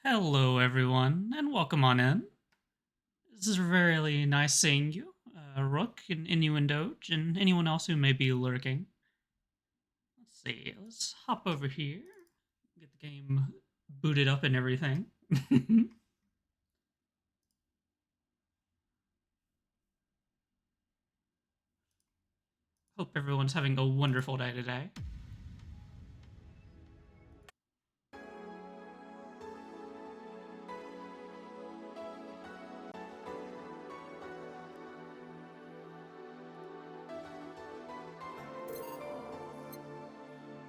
Hello, everyone, and welcome on in. This is really nice seeing you, Rook and Innuendoge, and anyone else who may be lurking. Let's see, let's hop over here, get the game booted up and everything. Hope everyone's having a wonderful day today.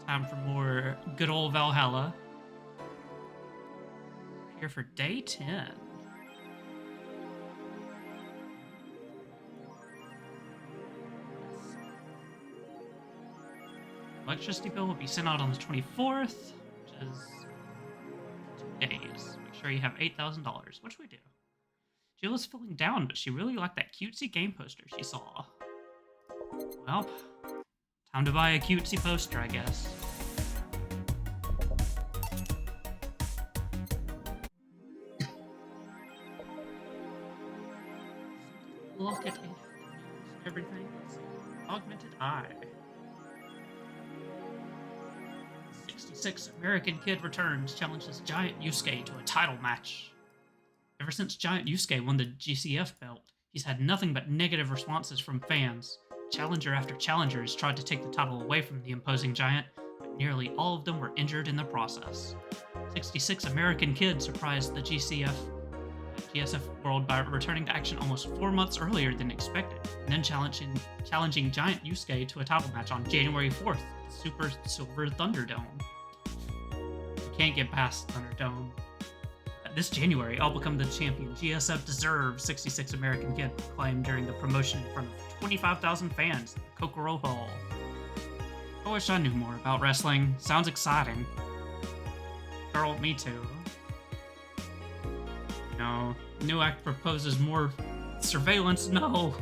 Time for more good old Valhalla. We're here for day 10. Electricity bill will be sent out on the 24th, which is 2 days. Make sure you have $8,000, which we do. Jill is feeling down, but she really liked that cutesy game poster she saw. Well, time to buy a cutesy poster, I guess. Look at it. Everything. Augmented eye. 66 American kid returns, challenges Giant Yusuke to a title match. Ever since Giant Yusuke won the GCF belt, he's had nothing but negative responses from fans. Challenger after challenger has tried to take the title away from the imposing giant, but nearly all of them were injured in the process. 66 American Kid surprised the GSF world by returning to action almost 4 months earlier than expected, and then challenging Giant Yusuke to a title match on January 4th at the Super Silver Thunderdome. You can't get past Thunderdome. This January, I'll become the champion. GSF deserves, 66 American Kid proclaimed during the promotion in front of 25,000 fans at the Kokoro Hall. I wish I knew more about wrestling. Sounds exciting. Girl, me too. No. New act proposes more surveillance? No.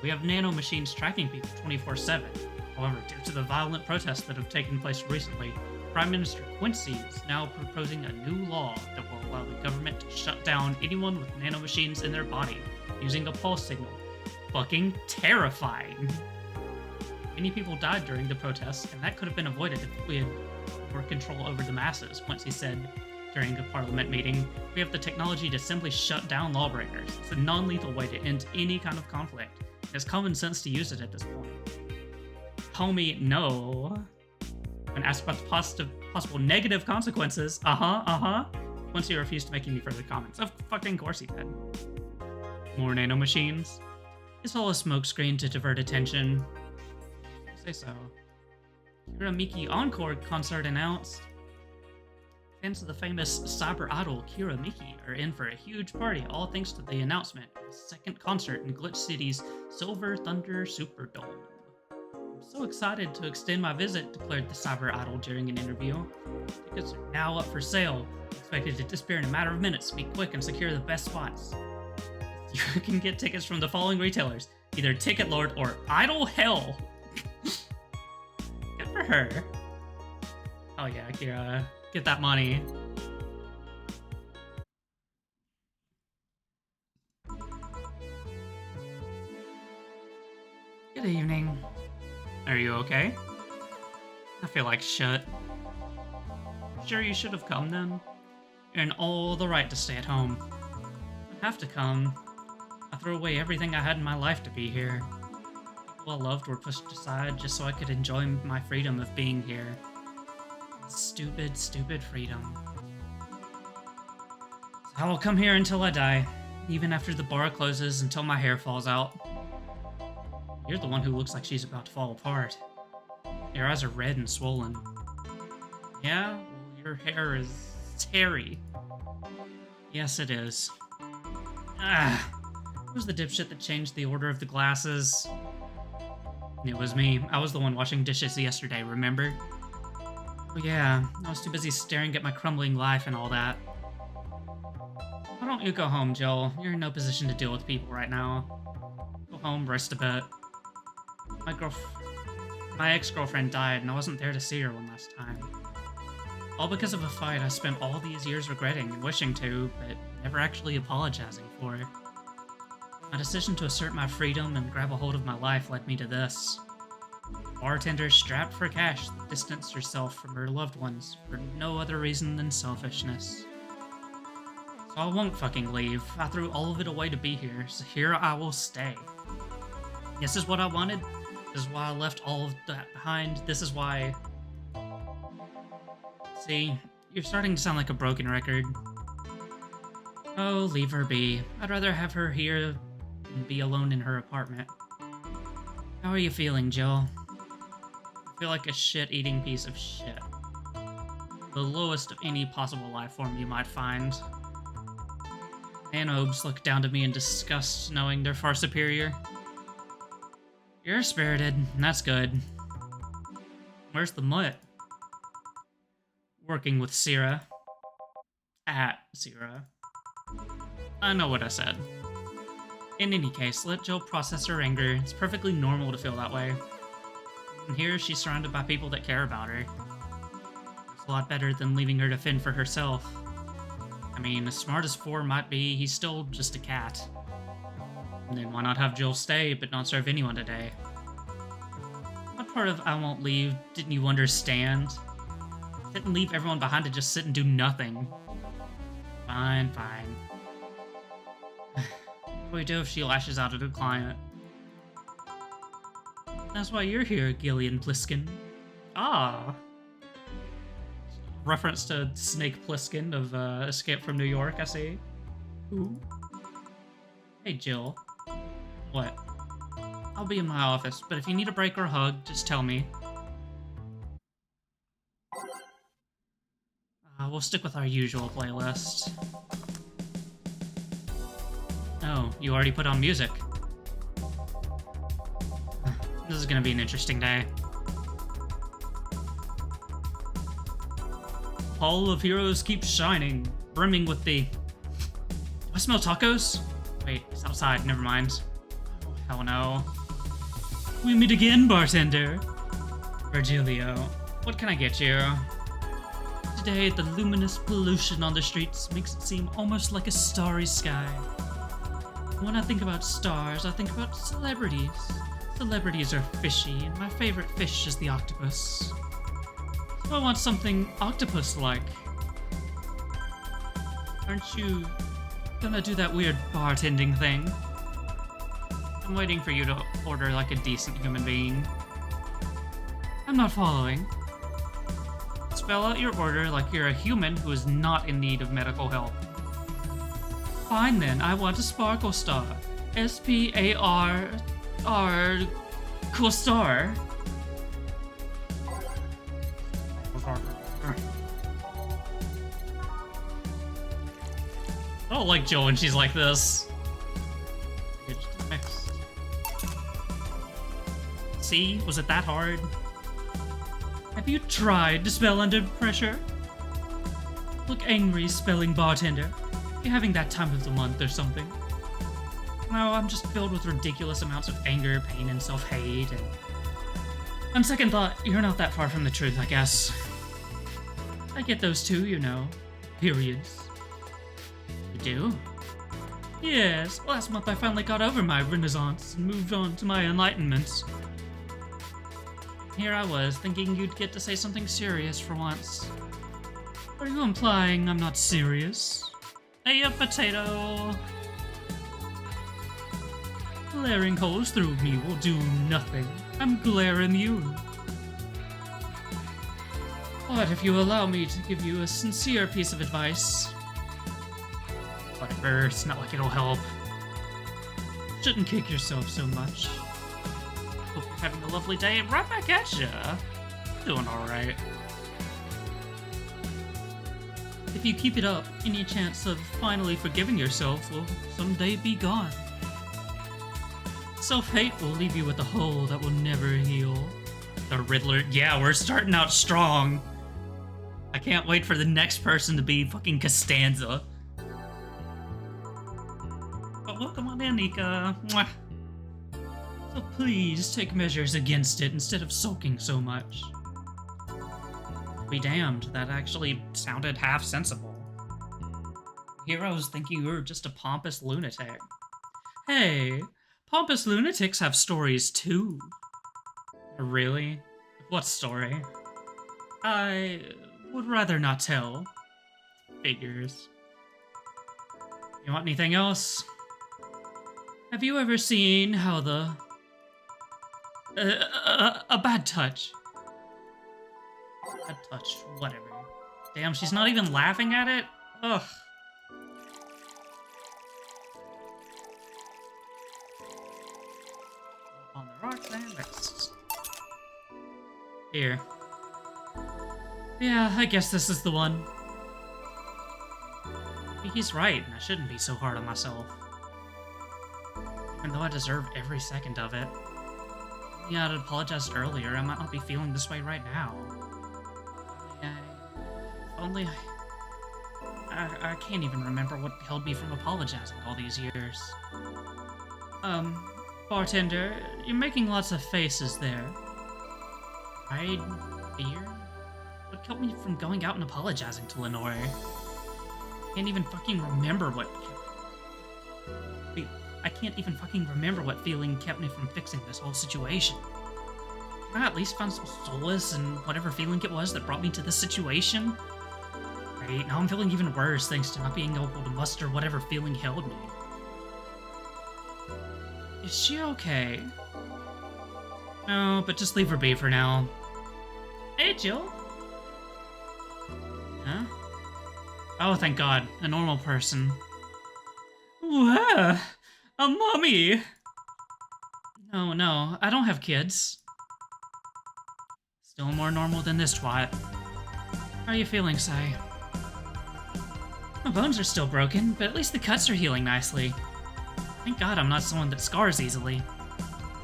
We have nanomachines tracking people 24/7. However, due to the violent protests that have taken place recently, Prime Minister Quincy is now proposing a new law that will allow the government to shut down anyone with nanomachines in their body using a pulse signal. Fucking terrifying. Many people died during the protests, and that could have been avoided if we had more control over the masses, Quincy said during a parliament meeting. We have the technology to simply shut down lawbreakers. It's a non-lethal way to end any kind of conflict. It's common sense to use it at this point. Homie, no. When asked about the possible negative consequences, Quincy refused to make any further comments. Of fucking course he did. More nanomachines. It's all a smokescreen to divert attention. I say so. Kira Miki Encore concert announced. Fans of the famous cyber idol Kira Miki are in for a huge party, all thanks to the announcement of the second concert in Glitch City's Silver Thunder Superdome. I'm so excited to extend my visit, declared the cyber idol during an interview. Tickets are now up for sale. Expected to disappear in a matter of minutes. Be quick and secure the best spots. You can get tickets from the following retailers: either Ticket Lord or Idol Hell. Good for her. Oh yeah, Kira. Get that money. Good evening. Are you okay? I feel like shit. Sure you should have come then? You're in all the right to stay at home. I have to come. I threw away everything I had in my life to be here. People I loved were pushed aside just so I could enjoy my freedom of being here. Stupid, stupid freedom. So I'll come here until I die, even after the bar closes, until my hair falls out. You're the one who looks like she's about to fall apart. Your eyes are red and swollen. Yeah? Well, your hair is hairy. Yes, it is. Ah! Who's the dipshit that changed the order of the glasses? It was me. I was the one washing dishes yesterday, remember? Oh yeah, I was too busy staring at my crumbling life and all that. Why don't you go home, Joel? You're in no position to deal with people right now. Go home, rest a bit. My ex-girlfriend died, and I wasn't there to see her one last time. All because of a fight I spent all these years regretting and wishing to, but never actually apologizing for. My decision to assert my freedom and grab a hold of my life led me to this. Bartender strapped for cash that distanced herself from her loved ones for no other reason than selfishness. So I won't fucking leave. I threw all of it away to be here, so here I will stay. This is what I wanted. This is why I left all of that behind. This is why... See, you're starting to sound like a broken record. Oh, leave her be. I'd rather have her here than be alone in her apartment. How are you feeling, Jill? I feel like a shit-eating piece of shit. The lowest of any possible life form you might find. Nanobes look down to me in disgust, knowing they're far superior. You're spirited, and that's good. Where's the mutt? Working with Sierra. At Sierra. I know what I said. In any case, let Jill process her anger. It's perfectly normal to feel that way. And here, she's surrounded by people that care about her. It's a lot better than leaving her to fend for herself. I mean, as smart as 4 might be, he's still just a cat. And then why not have Jill stay, but not serve anyone today? What part of I won't leave didn't you understand? Didn't leave everyone behind to just sit and do nothing. Fine, fine. What do we do if she lashes out at her client? That's why you're here, Gillian Pliskin. Ah. Reference to Snake Plissken of Escape from New York, I see. Ooh. Hey, Jill. What? I'll be in my office, but if you need a break or a hug, just tell me. We'll stick with our usual playlist. Oh, you already put on music. This is gonna be an interesting day. Hall of Heroes keeps shining, brimming with the... Do I smell tacos? Wait, it's outside, never mind. Oh, hell no. We meet again, bartender. Virgilio, what can I get you? Today, the luminous pollution on the streets makes it seem almost like a starry sky. When I think about stars, I think about celebrities. Celebrities are fishy, and my favorite fish is the octopus. I want something octopus-like. Aren't you gonna do that weird bartending thing? I'm waiting for you to order like a decent human being. I'm not following. Spell out your order like you're a human who is not in need of medical help. Fine then, I want a Sparkle Star. S-P-A-R-R... Cool star. I don't like Jill when she's like this. Next. See? Was it that hard? Have you tried to spell under pressure? Look angry, spelling bartender. You having that time of the month or something? No, I'm just filled with ridiculous amounts of anger, pain, and self-hate, and... On second thought, you're not that far from the truth, I guess. I get those too, you know. Periods. You do? Yes, last month I finally got over my renaissance and moved on to my enlightenment. Here I was, thinking you'd get to say something serious for once. Are you implying I'm not serious? Hey, a potato! Glaring holes through me will do nothing. I'm glaring you. But if you allow me to give you a sincere piece of advice... Whatever, it's not like it'll help. Shouldn't kick yourself so much. Hope you're having a lovely day. Right back at ya. Doing alright. If you keep it up, any chance of finally forgiving yourself will someday be gone. Self-hate will leave you with a hole that will never heal. The Riddler. Yeah, we're starting out strong. I can't wait for the next person to be fucking Costanza. But welcome on in, Ika. Mwah. So please take measures against it instead of sulking so much. Be damned, that actually sounded half sensible. Heroes think you were just a pompous lunatic. Hey, pompous lunatics have stories too. Really? What story? I would rather not tell. Figures. You want anything else? Have you ever seen how the... a bad touch. Bad touch, whatever. Damn, she's not even laughing at it? Ugh. On the rocks and next. Here. Yeah, I guess this is the one. He's right, and I shouldn't be so hard on myself. Even though I deserve every second of it. Yeah, I'd apologized earlier, I might not be feeling this way right now. Only I can't even remember what held me from apologizing all these years. Bartender, you're making lots of faces there. Pride? Fear? What kept me from going out and apologizing to Lenore? Can't even fucking remember what... I can't even fucking remember what feeling kept me from fixing this whole situation. Can I at least find some solace in whatever feeling it was that brought me to this situation? Right, now I'm feeling even worse thanks to not being able to muster whatever feeling held me. Is she okay? No, but just leave her be for now. Hey, Jill. Huh? Oh, thank God, a normal person. Whoa, a mummy! No, I don't have kids. Still more normal than this twat. How are you feeling, Sei? My bones are still broken, but at least the cuts are healing nicely. Thank God I'm not someone that scars easily.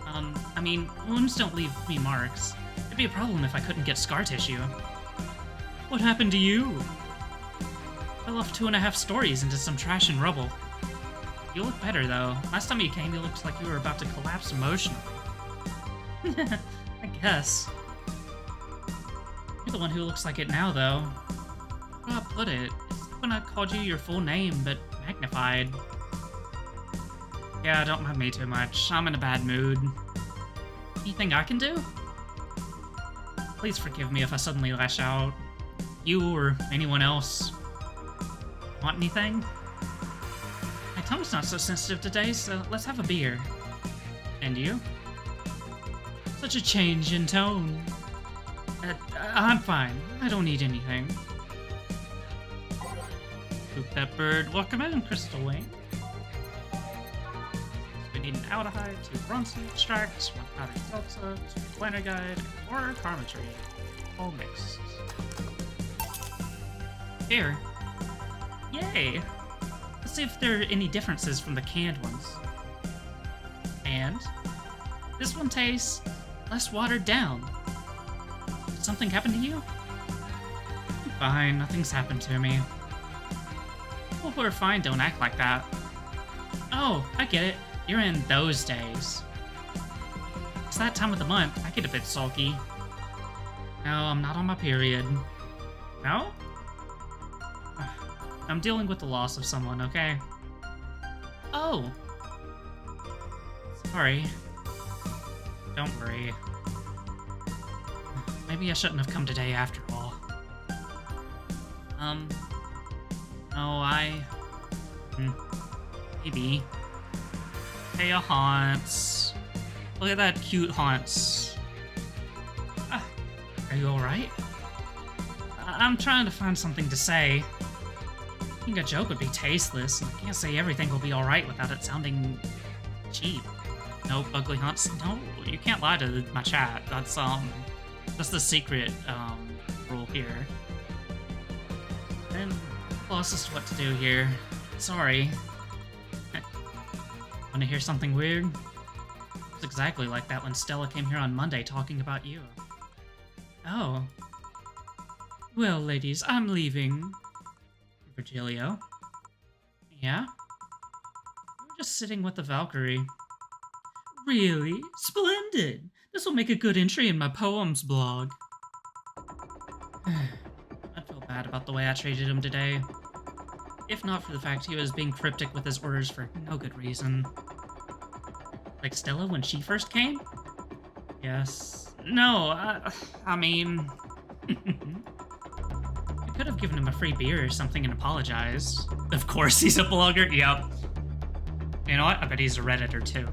I mean, wounds don't leave me marks. It'd be a problem if I couldn't get scar tissue. What happened to you? I left 2.5 stories into some trash and rubble. You look better, though. Last time you came, you looked like you were about to collapse emotionally. I guess. You're the one who looks like it now, though. How do I put it? It's like when I called you your full name, but magnified. Yeah, don't mind me too much. I'm in a bad mood. Anything I can do? Please forgive me if I suddenly lash out. You or anyone else. Want anything? My tongue's not so sensitive today, so let's have a beer. And you? Such a change in tone. I'm fine. I don't need anything. Poop that bird. Welcome in, Crystal Wing. We need an aldehyde, 2 Bronson extracts, 1 powdered salsa, 2 planner guide, or karma tree. All mixed. Here. Yay! The see if there are any differences from the canned ones. And this one tastes less watered down. Did something happen to you? Fine, nothing's happened to me. People who are fine don't act like that. Oh, I get it. You're in those days. It's that time of the month. I get a bit sulky. No, I'm not on my period. No? I'm dealing with the loss of someone, okay? Oh. Sorry. Don't worry. Maybe I shouldn't have come today after all. Maybe. Hey, Haunts. Look at that cute Haunts. Are you alright? I'm trying to find something to say. I think a joke would be tasteless, and I can't say everything will be alright without it sounding cheap. Nope, ugly Haunts. No, you can't lie to my chat. That's the secret, rule here. And closest what to do here. Sorry. Want to hear something weird? It's exactly like that when Stella came here on Monday talking about you. Oh. Well, ladies, I'm leaving. Virgilio? Yeah? We were just sitting with the Valkyrie. Really? Splendid! This will make a good entry in my poems blog. I feel bad about the way I treated him today. If not for the fact he was being cryptic with his orders for no good reason. Like Stella when she first came? Yes. No, I mean... I could have given him a free beer or something and apologized. Of course he's a blogger, yep. You know what? I bet he's a Redditor too.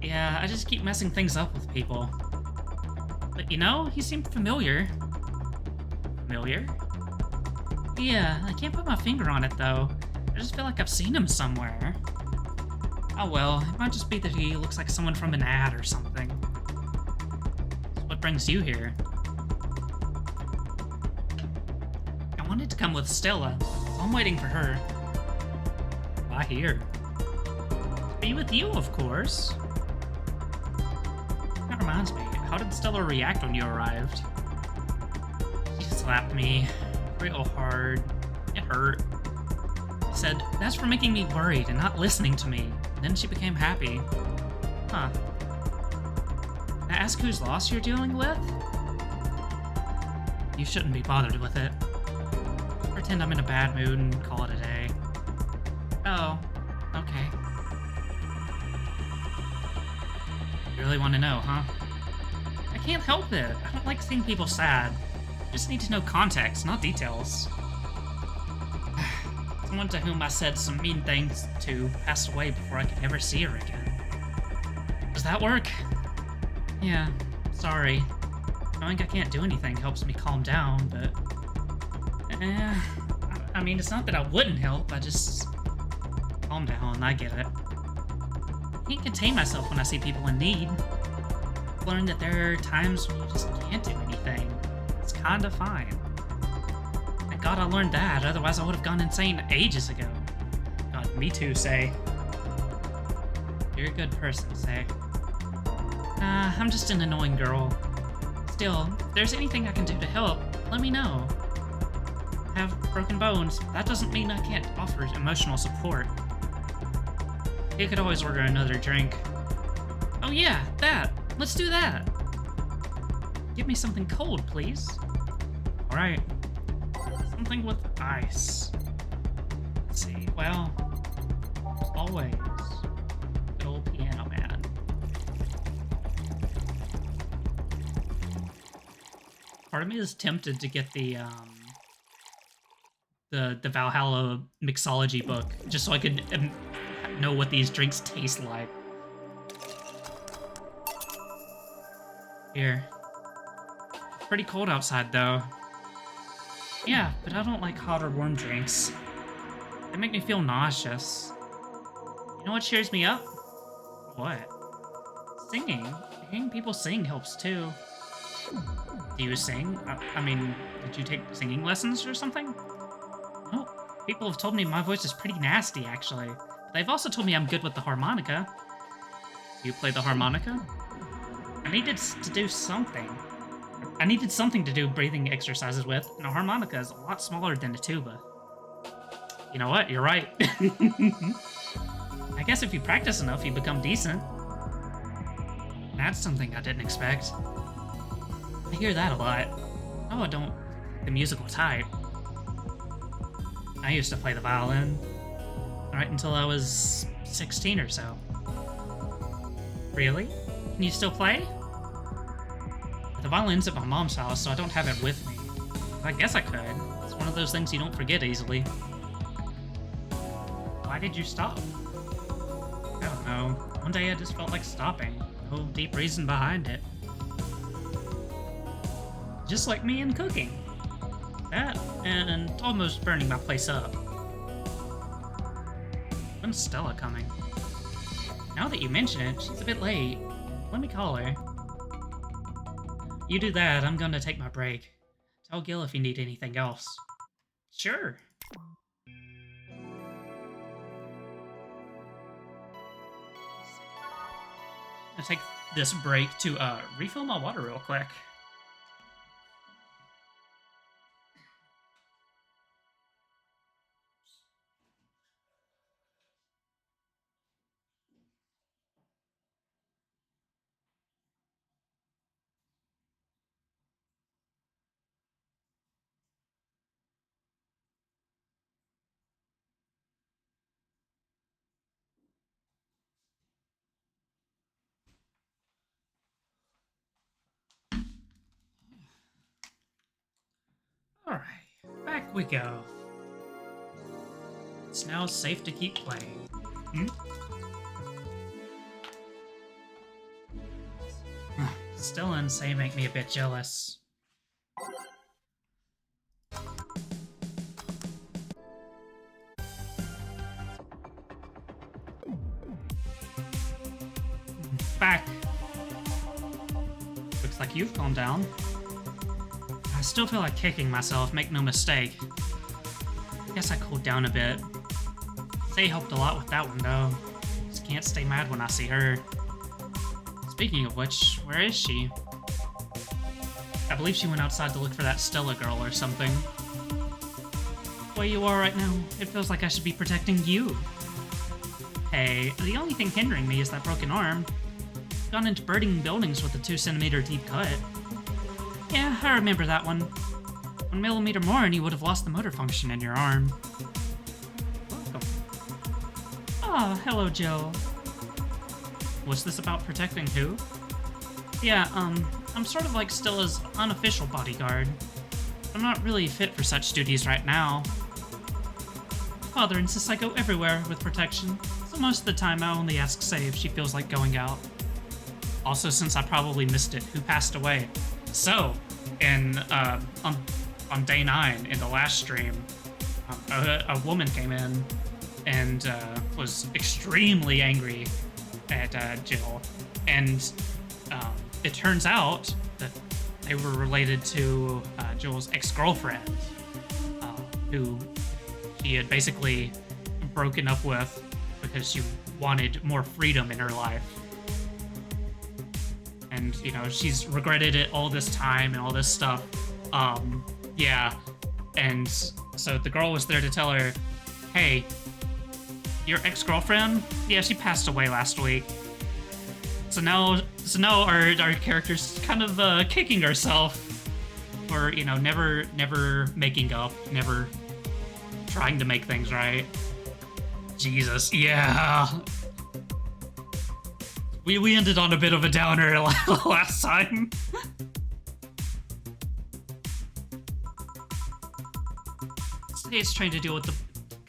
Yeah, I just keep messing things up with people. But you know, he seemed familiar. Familiar? Yeah, I can't put my finger on it though. I just feel like I've seen him somewhere. Oh well, it might just be that he looks like someone from an ad or something. So what brings you here? I wanted to come with Stella, so I'm waiting for her. Why here? To be with you, of course. That reminds me, how did Stella react when you arrived? She slapped me real hard. It hurt. She said, "That's for making me worried and not listening to me." And then she became happy. Huh. Can I ask whose loss you're dealing with? You shouldn't be bothered with it. Pretend I'm in a bad mood and call it a day. Oh, okay. You really want to know, huh? I can't help it. I don't like seeing people sad. I just need to know context, not details. Someone to whom I said some mean things to passed away before I could ever see her again. Does that work? Yeah, sorry. Knowing I can't do anything helps me calm down, but... I mean, it's not that I wouldn't help, I just... Calm down, I get it. I can't contain myself when I see people in need. I've learned that there are times when you just can't do anything. It's kinda fine. Thank God I learned that, otherwise I would have gone insane ages ago. God, me too, Sei. You're a good person, Sei. I'm just an annoying girl. Still, if there's anything I can do to help, let me know. I have broken bones. That doesn't mean I can't offer emotional support. You could always order another drink. Oh yeah, that! Let's do that! Give me something cold, please. Alright. Something with ice. Let's see, well... Always. Good old piano man. Part of me is tempted to get the Valhalla mixology book, just so I could know what these drinks taste like. Here. It's pretty cold outside, though. Yeah, but I don't like hot or warm drinks. They make me feel nauseous. You know what cheers me up? What? Singing. Hearing people sing helps, too. Do you sing? I mean, did you take singing lessons or something? No. People have told me my voice is pretty nasty, actually. They've also told me I'm good with the harmonica. Do you play the harmonica? I needed to do something. I needed something to do breathing exercises with, and a harmonica is a lot smaller than a tuba. You know what? You're right. I guess if you practice enough, you become decent. That's something I didn't expect. I hear that a lot. Oh, I don't the musical type. I used to play the violin right until I was 16 or so. Really? Can you still play? The violin's at my mom's house, so I don't have it with me. I guess I could. It's one of those things you don't forget easily. Why did you stop? I don't know. One day I just felt like stopping. No deep reason behind it. Just like me and cooking. That, and almost burning my place up. When's Stella coming? Now that you mention it, she's a bit late. Let me call her. You do that, I'm gonna take my break. Tell Gil if you need anything else. Sure. I'll take this break to refill my water real quick. Alright, back we go. It's now safe to keep playing. Stella and Sei make me a bit jealous. Back. Looks like you've calmed down. I still feel like kicking myself, make no mistake. I guess I cooled down a bit. Sei helped a lot with that one, though. Just can't stay mad when I see her. Speaking of which, where is she? I believe she went outside to look for that Stella girl or something. The way you are right now, it feels like I should be protecting you. Hey, the only thing hindering me is that broken arm. I've gone into burning buildings with a 2-centimeter deep cut. Yeah, I remember that one. 1 millimeter more and you would have lost the motor function in your arm. Welcome. Ah, hello, Joe. Was this about protecting who? Yeah, I'm sort of like Stella's unofficial bodyguard. I'm not really fit for such duties right now. Father insists I go everywhere with protection, so most of the time I only ask Sei if she feels like going out. Also, since I probably missed it, who passed away? So, on day 9 in the last stream, a woman came in and was extremely angry at Jill, and it turns out that they were related to Jill's ex-girlfriend, who she had basically broken up with because she wanted more freedom in her life. And, you know, she's regretted it all this time and all this stuff. Yeah. And so the girl was there to tell her, hey, your ex-girlfriend? Yeah, she passed away last week. So now our character's kind of kicking herself for, you know, never making up, never trying to make things right. Jesus, yeah. We ended on a bit of a downer last time. It's trying to deal with the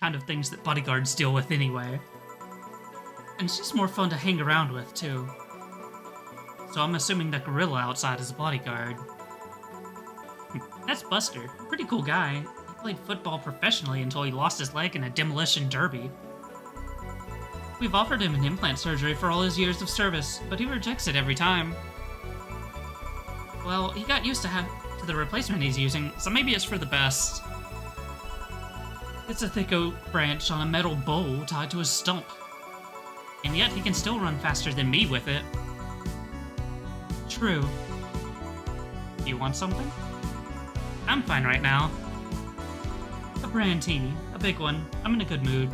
kind of things that bodyguards deal with anyway. And it's just more fun to hang around with, too. So I'm assuming that gorilla outside is a bodyguard. That's Buster. Pretty cool guy. He played football professionally until he lost his leg in a demolition derby. We've offered him an implant surgery for all his years of service, but he rejects it every time. Well, he got used to the replacement he's using, so maybe it's for the best. It's a thick oak branch on a metal bowl tied to a stump. And yet he can still run faster than me with it. True. Do you want something? I'm fine right now. A brandini, a big one. I'm in a good mood.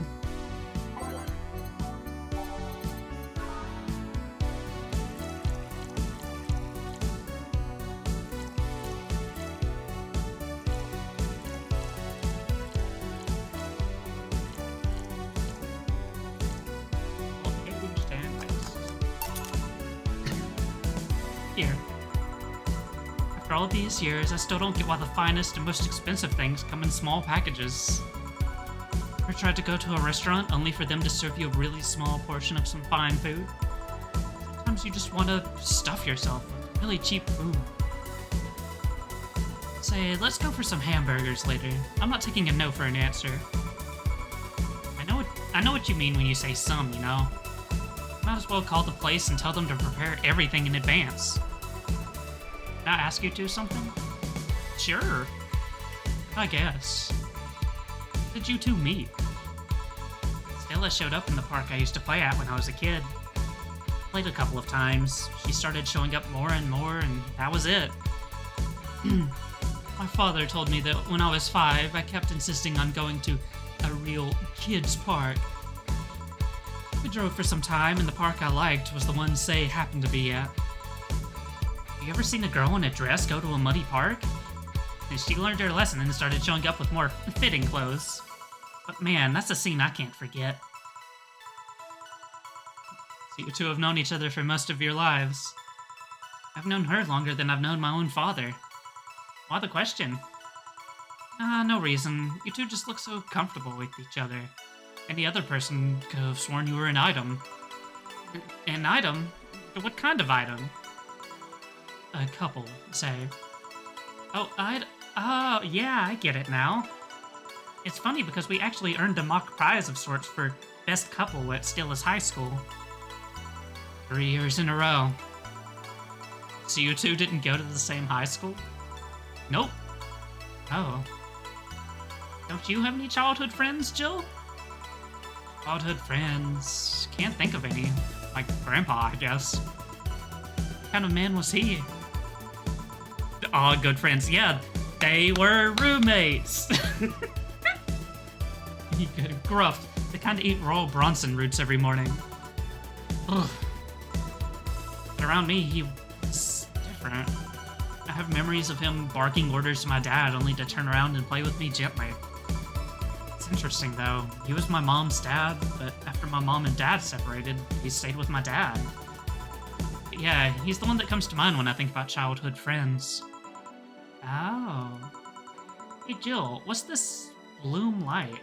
Here. After all these years, I still don't get why the finest and most expensive things come in small packages. Ever tried to go to a restaurant only for them to serve you a really small portion of some fine food? Sometimes you just want to stuff yourself with really cheap food. Say, let's go for some hamburgers later. I'm not taking a no for an answer. I know what you mean when you say some, you know? Might as well call the place and tell them to prepare everything in advance. Can I ask you to something? Sure. I guess. How did you two meet? Stella showed up in the park I used to play at when I was a kid. Played a couple of times. She started showing up more and more, and that was it. My father told me that when I was 5, I kept insisting on going to a real kids' park. We drove for some time, and the park I liked was the one Sei happened to be at. Have you ever seen a girl in a dress go to a muddy park? And she learned her lesson and started showing up with more fitting clothes. But man, that's a scene I can't forget. So you two have known each other for most of your lives. I've known her longer than I've known my own father. Why the question? No reason. You two just look so comfortable with each other. Any other person could have sworn you were an item. An item? What kind of item? A couple, say. Oh, yeah, I get it now. It's funny because we actually earned a mock prize of sorts for best couple at Stella's high school. 3 years in a row. So you two didn't go to the same high school? Nope. Oh. Don't you have any childhood friends, Jill? Childhood friends... Can't think of any. Like Grandpa, I guess. What kind of man was he? Aw, good friends. Yeah, they were roommates. Gruff. They kind of eat raw Bronson roots every morning. Ugh. But around me, he was different. I have memories of him barking orders to my dad only to turn around and play with me gently. It's interesting, though. He was my mom's dad, but after my mom and dad separated, he stayed with my dad. But yeah, he's the one that comes to mind when I think about childhood friends. Oh. Hey, Jill, what's this Bloom Light?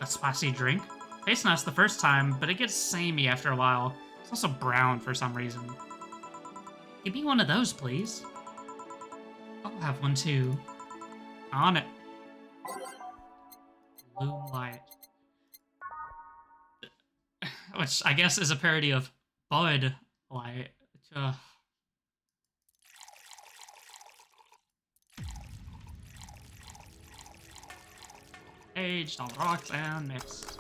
A spicy drink? Tastes nice the first time, but it gets samey after a while. It's also brown for some reason. Give me one of those, please. I'll have one too. On it. Bloom Light. Which I guess is a parody of Bud Light. Aged on rocks and mixed.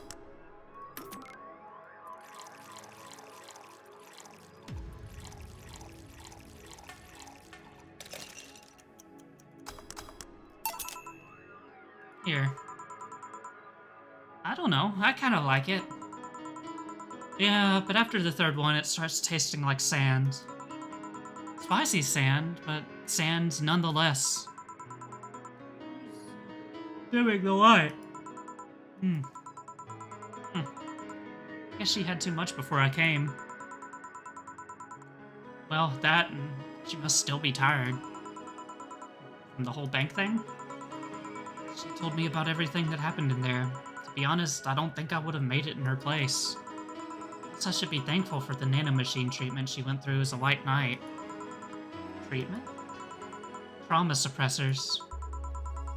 Here. I don't know, I kind of like it. Yeah, but after the third one, it starts tasting like sand. Spicy sand, but sand nonetheless. Dimming the light. Guess she had too much before I came. Well, that, and she must still be tired. From the whole bank thing? She told me about everything that happened in there. To be honest, I don't think I would have made it in her place. Guess I should be thankful for the nanomachine treatment she went through as a white knight. Treatment? Trauma suppressors.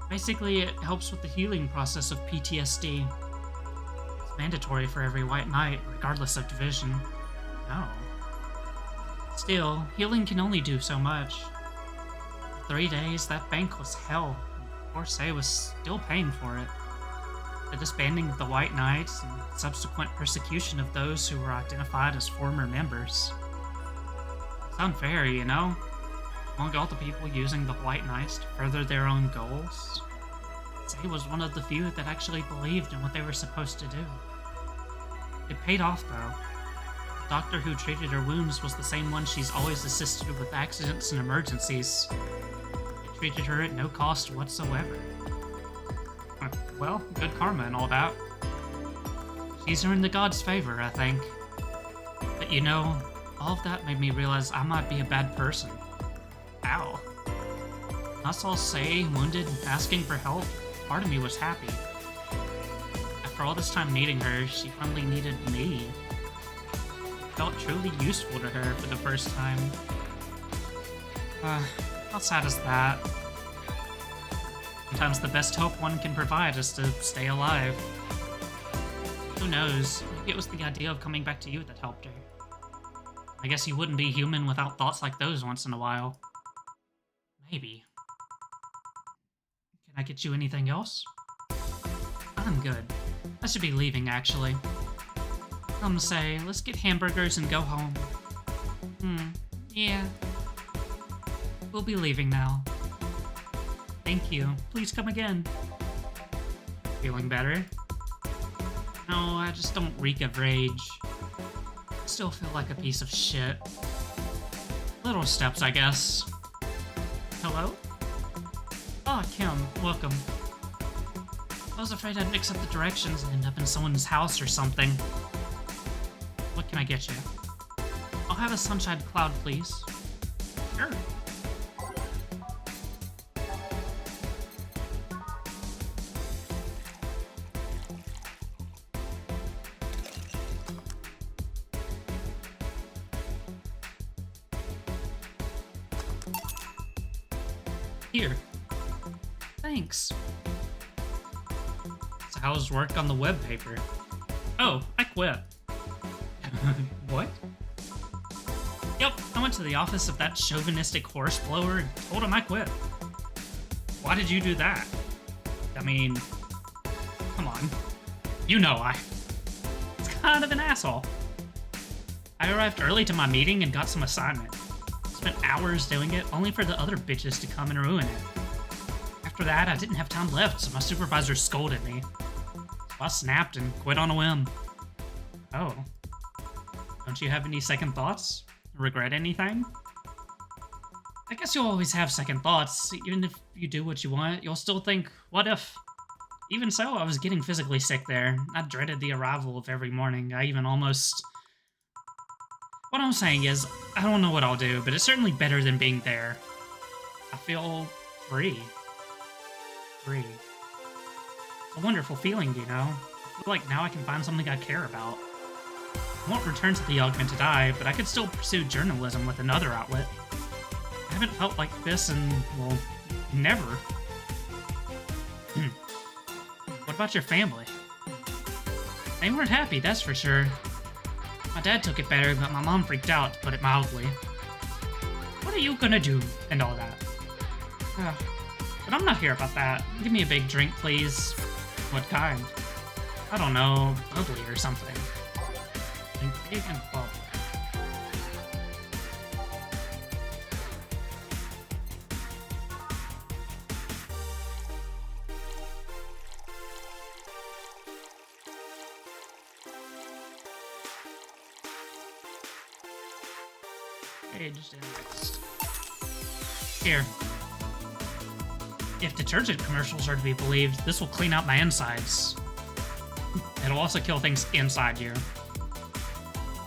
Basically, it helps with the healing process of PTSD. It's mandatory for every white knight, regardless of division. No. Still, healing can only do so much. For 3 days, that bank was hell. Poor Sei was still paying for it. the disbanding of the White Knights and subsequent persecution of those who were identified as former members. It's unfair, you know? Among all the people using the White Knights to further their own goals, Sei was one of the few that actually believed in what they were supposed to do. It paid off, though. The doctor who treated her wounds was the same one she's always assisted with accidents and emergencies. He treated her at no cost whatsoever. Well, good karma and all that. She's earned the gods' favor, I think. But you know, all of that made me realize I might be a bad person. Ow. When I saw Sei wounded and asking for help, part of me was happy. After all this time needing her, she finally needed me. I felt truly useful to her for the first time. How sad is that? Sometimes the best hope one can provide is to stay alive. Who knows, maybe it was the idea of coming back to you that helped her. I guess you wouldn't be human without thoughts like those once in a while. Maybe. Can I get you anything else? I'm good. I should be leaving, actually. Sei, let's get hamburgers and go home. Yeah. We'll be leaving now. Thank you. Please come again. Feeling better? No, I just don't reek of rage. I still feel like a piece of shit. Little steps, I guess. Hello? Ah, Kim, welcome. I was afraid I'd mix up the directions and end up in someone's house or something. What can I get you? I'll have a sunshine cloud, please. Sure. Here. Thanks. So how's work on the web paper? Oh, I quit. What? Yep, I went to the office of that chauvinistic horse blower and told him I quit. Why did you do that? I mean, come on. You know it's kind of an asshole. I arrived early to my meeting and got some assignment. Spent hours doing it, only for the other bitches to come and ruin it. After that, I didn't have time left, so my supervisor scolded me. So I snapped and quit on a whim. Oh. Don't you have any second thoughts? Regret anything? I guess you'll always have second thoughts. Even if you do what you want, you'll still think, what if? Even so, I was getting physically sick there. I dreaded the arrival of every morning. I even almost... What I'm saying is, I don't know what I'll do, but it's certainly better than being there. I feel free. Free. It's a wonderful feeling, you know? I feel like now I can find something I care about. I won't return to the Augmented Eye, but I could still pursue journalism with another outlet. I haven't felt like this in, well, never. What about your family? They weren't happy, that's for sure. My dad took it better, but my mom freaked out, to put it mildly. What are you gonna do, and all that? But I'm not here about that. Give me a big drink, please. What kind? I don't know, bubbly or something. Drink big and bubbly. Page next. Here. If detergent commercials are to be believed, this will clean out my insides. It'll also kill things inside you.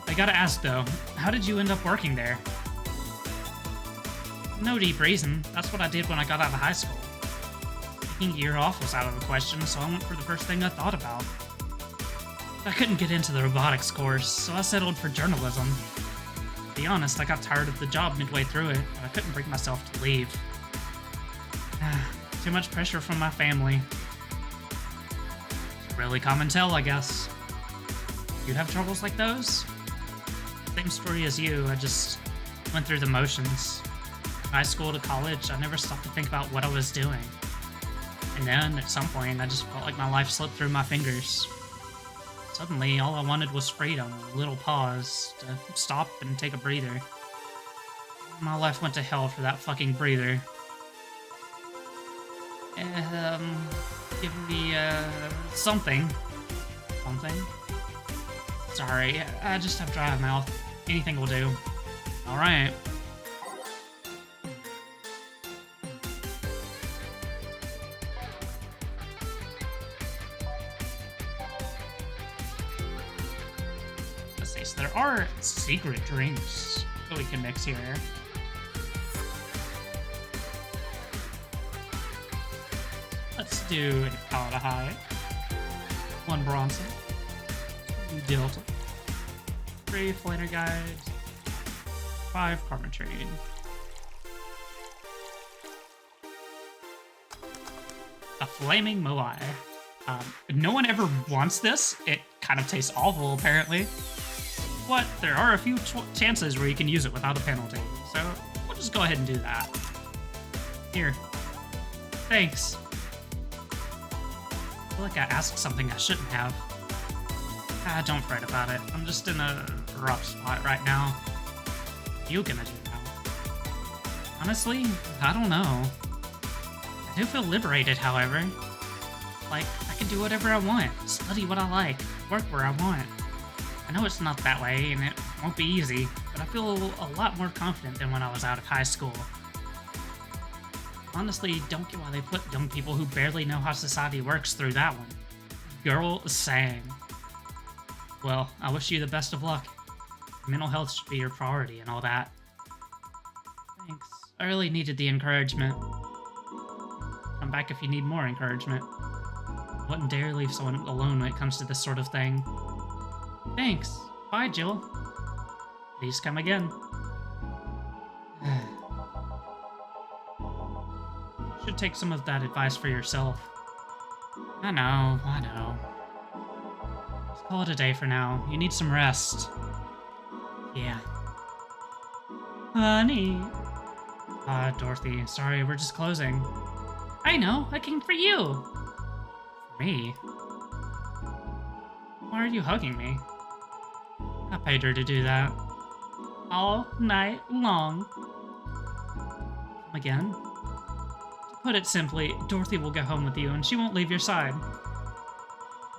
I gotta ask though, how did you end up working there? No deep reason. That's what I did when I got out of high school. Taking a year off was out of the question, so I went for the first thing I thought about. I couldn't get into the robotics course, so I settled for journalism. To be honest, I got tired of the job midway through it, and I couldn't bring myself to leave. Too much pressure from my family. Really common tell, I guess. You have troubles like those? Same story as you, I just went through the motions. High school to college, I never stopped to think about what I was doing. And then, at some point, I just felt like my life slipped through my fingers. Suddenly, all I wanted was freedom, a little pause, to stop and take a breather. My life went to hell for that fucking breather. Give me, something. Something? Sorry, I just have dry mouth. Anything will do. Alright. Let's see, so there are secret drinks that we can mix here. Let's do a Powder High. 1 Bronson. 2 Delta. 3 Flanner Guides. 5 Carmentrade. A Flaming Moai. No one ever wants this. It kind of tastes awful, apparently. But there are a few chances where you can use it without a penalty. So we'll just go ahead and do that. Here. Thanks. I feel like I asked something I shouldn't have. Don't fret about it. I'm just in a rough spot right now. What are you gonna do now? Honestly, I don't know. I do feel liberated, however. Like, I can do whatever I want, study what I like, work where I want. I know it's not that way, and it won't be easy, but I feel a lot more confident than when I was out of high school. Honestly, don't get why they put young people who barely know how society works through that one. Girl sang. Well, I wish you the best of luck. Mental health should be your priority and all that. Thanks. I really needed the encouragement. Come back if you need more encouragement. I wouldn't dare leave someone alone when it comes to this sort of thing. Thanks. Bye, Jill. Please come again. Should take some of that advice for yourself. I know. Let's call it a day for now. You need some rest. Yeah. Honey. Dorothy, sorry, we're just closing. I know, I came for you. For me? Why are you hugging me? I paid her to do that. All night long. Come again? To put it simply, Dorothy will go home with you and she won't leave your side.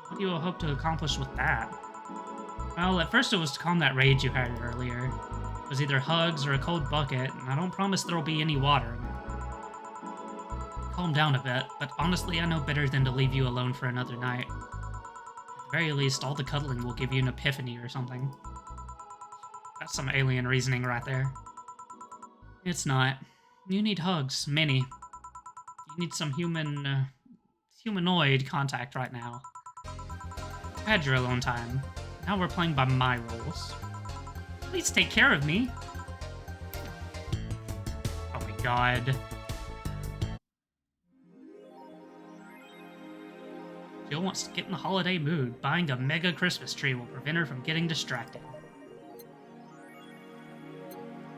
What do you hope to accomplish with that? Well, at first it was to calm that rage you had earlier. It was either hugs or a cold bucket, and I don't promise there'll be any water in it. Calm down a bit, but honestly I know better than to leave you alone for another night. At the very least, all the cuddling will give you an epiphany or something. That's some alien reasoning right there. It's not. You need hugs, many. You need some humanoid contact right now. You had your alone time. Now we're playing by my rules. Please take care of me. Oh my god. Jill wants to get in the holiday mood. Buying a mega Christmas tree will prevent her from getting distracted.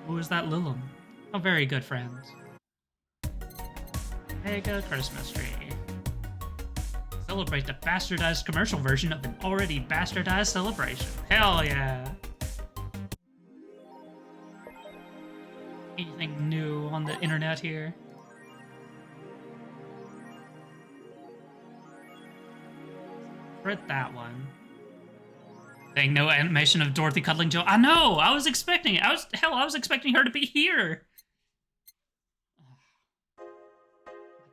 Who is that Lilum? A very good friend. Mega Christmas tree. Celebrate the bastardized commercial version of an already bastardized celebration. Hell yeah! Anything new on the internet here? Read that one. Dang, no animation of Dorothy cuddling Jill. I know! I was expecting it. I was expecting her to be here!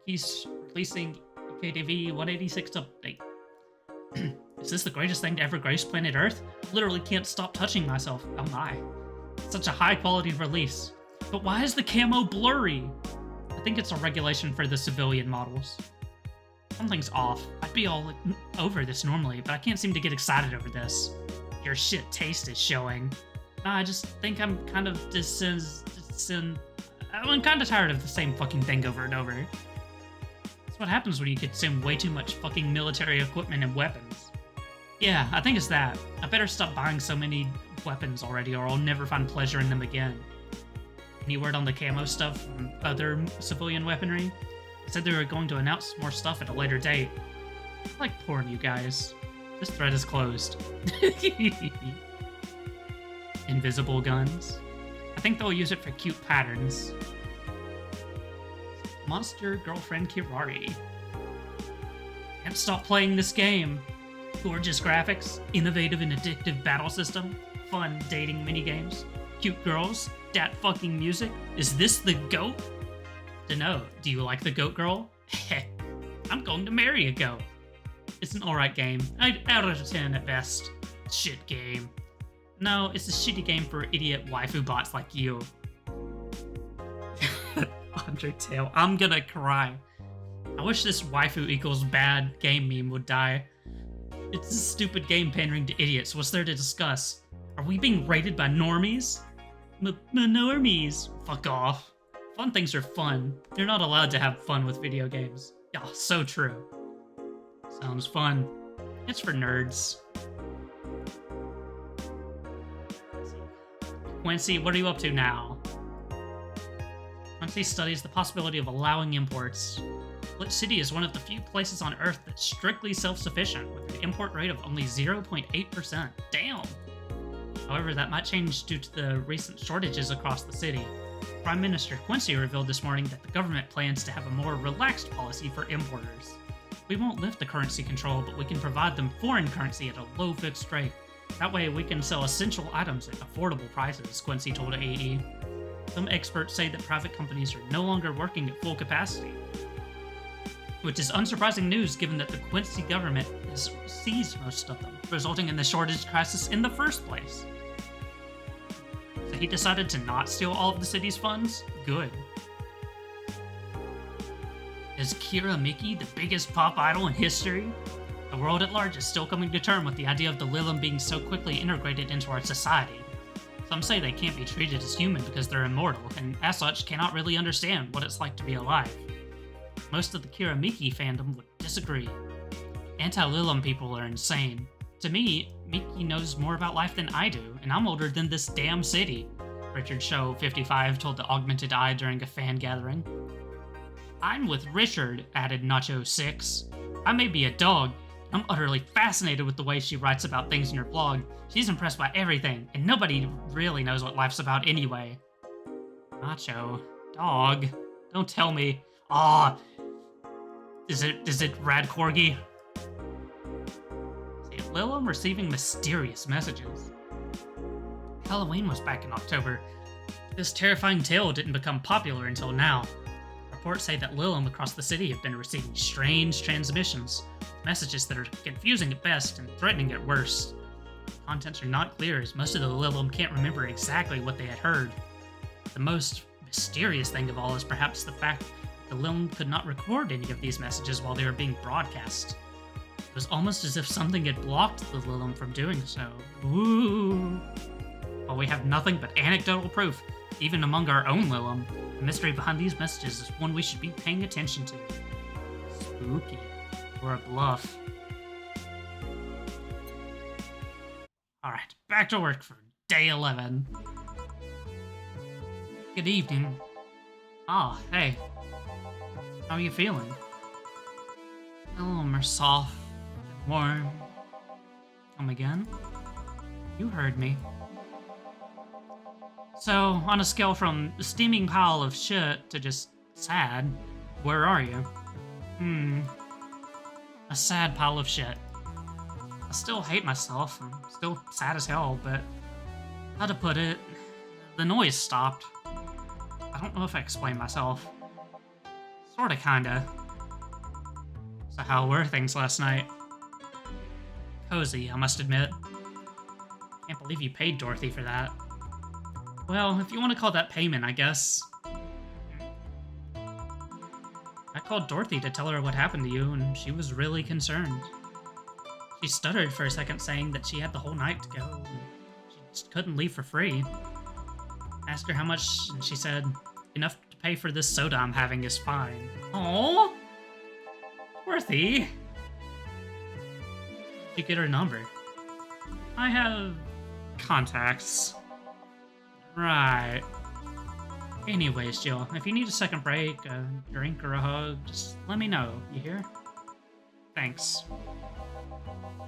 He's releasing KDV 186 update. Is this the greatest thing to ever grace planet Earth? Literally can't stop touching myself. Oh my. Such a high quality release. But why is the camo blurry? I think it's a regulation for the civilian models. Something's off. I'd be all over this normally, but I can't seem to get excited over this. Your shit taste is showing. Nah, I just think I'm kind of I'm kind of tired of the same fucking thing over and over. That's what happens when you consume way too much fucking military equipment and weapons. Yeah, I think it's that. I better stop buying so many weapons already or I'll never find pleasure in them again. Any word on the camo stuff from other civilian weaponry? They said they were going to announce more stuff at a later date. I like porn, you guys. This thread is closed. Invisible guns. I think they'll use it for cute patterns. Monster Girlfriend Kirari. Can't stop playing this game. Gorgeous graphics, innovative and addictive battle system, fun dating minigames, cute girls, dat fucking music. Is this the GOAT? Dunno, do you like the GOAT girl? Heh, I'm going to marry a GOAT. It's an alright game. Out of 10 at best. Shit game. No, it's a shitty game for idiot waifu bots like you. Undertale, I'm gonna cry. I wish this waifu equals bad game meme would die. It's a stupid game pandering to idiots. What's there to discuss? Are we being rated by normies? Normies. Fuck off. Fun things are fun. You're not allowed to have fun with video games. Yeah, so true. Sounds fun. It's for nerds. Quincy, what are you up to now? Quincy studies the possibility of allowing imports. Split City is one of the few places on Earth that's strictly self-sufficient, with an import rate of only 0.8%. Damn! However, that might change due to the recent shortages across the city. Prime Minister Quincy revealed this morning that the government plans to have a more relaxed policy for importers. We won't lift the currency control, but we can provide them foreign currency at a low fixed rate. That way, we can sell essential items at affordable prices, Quincy told AE. Some experts say that private companies are no longer working at full capacity, which is unsurprising news given that the Quincy government has seized most of them, resulting in the shortage crisis in the first place. So he decided to not steal all of the city's funds? Good. Is Kira Miki the biggest pop idol in history? The world at large is still coming to terms with the idea of the Lilim being so quickly integrated into our society. Some say they can't be treated as human because they're immortal, and as such cannot really understand what it's like to be alive. Most of the Kira Miki fandom would disagree. Anti-Lilim people are insane. To me, Miki knows more about life than I do, and I'm older than this damn city, Richard Show 55 told the Augmented Eye during a fan gathering. I'm with Richard, added Nacho 6. I may be a dog. I'm utterly fascinated with the way she writes about things in her blog. She's impressed by everything, and nobody really knows what life's about anyway. Nacho. Dog. Don't tell me. Ah. Is it Rad Corgi? See, Lilim receiving mysterious messages. Halloween was back in October. This terrifying tale didn't become popular until now. Reports say that Lilim across the city have been receiving strange transmissions, messages that are confusing at best and threatening at worst. Contents are not clear as most of the Lilim can't remember exactly what they had heard. The most mysterious thing of all is perhaps the fact that the Lilim could not record any of these messages while they were being broadcast. It was almost as if something had blocked the Lilim from doing so. Ooh. While we have nothing but anecdotal proof, even among our own Lilim, the mystery behind these messages is one we should be paying attention to. Spooky. Or a bluff. Alright, back to work for day 11. Good evening. Ah, hey. How are you feeling? A little more soft, warm. Come again? You heard me. So, on a scale from steaming pile of shit to just sad, where are you? A sad pile of shit. I still hate myself, I'm still sad as hell, but how to put it, the noise stopped. I don't know if I explained myself. Sorta, kinda. So how were things last night? Cozy, I must admit. Can't believe you paid Dorothy for that. Well, if you want to call that payment, I guess. I called Dorothy to tell her what happened to you, and she was really concerned. She stuttered for a second, saying that she had the whole night to go, and she just couldn't leave for free. Asked her how much, and she said, enough to pay for this soda I'm having is fine. Aww! Dorothy! Did you get her number? I have contacts. Right. Anyways, Jill, if you need a second break, a drink, or a hug, just let me know, you hear? Thanks.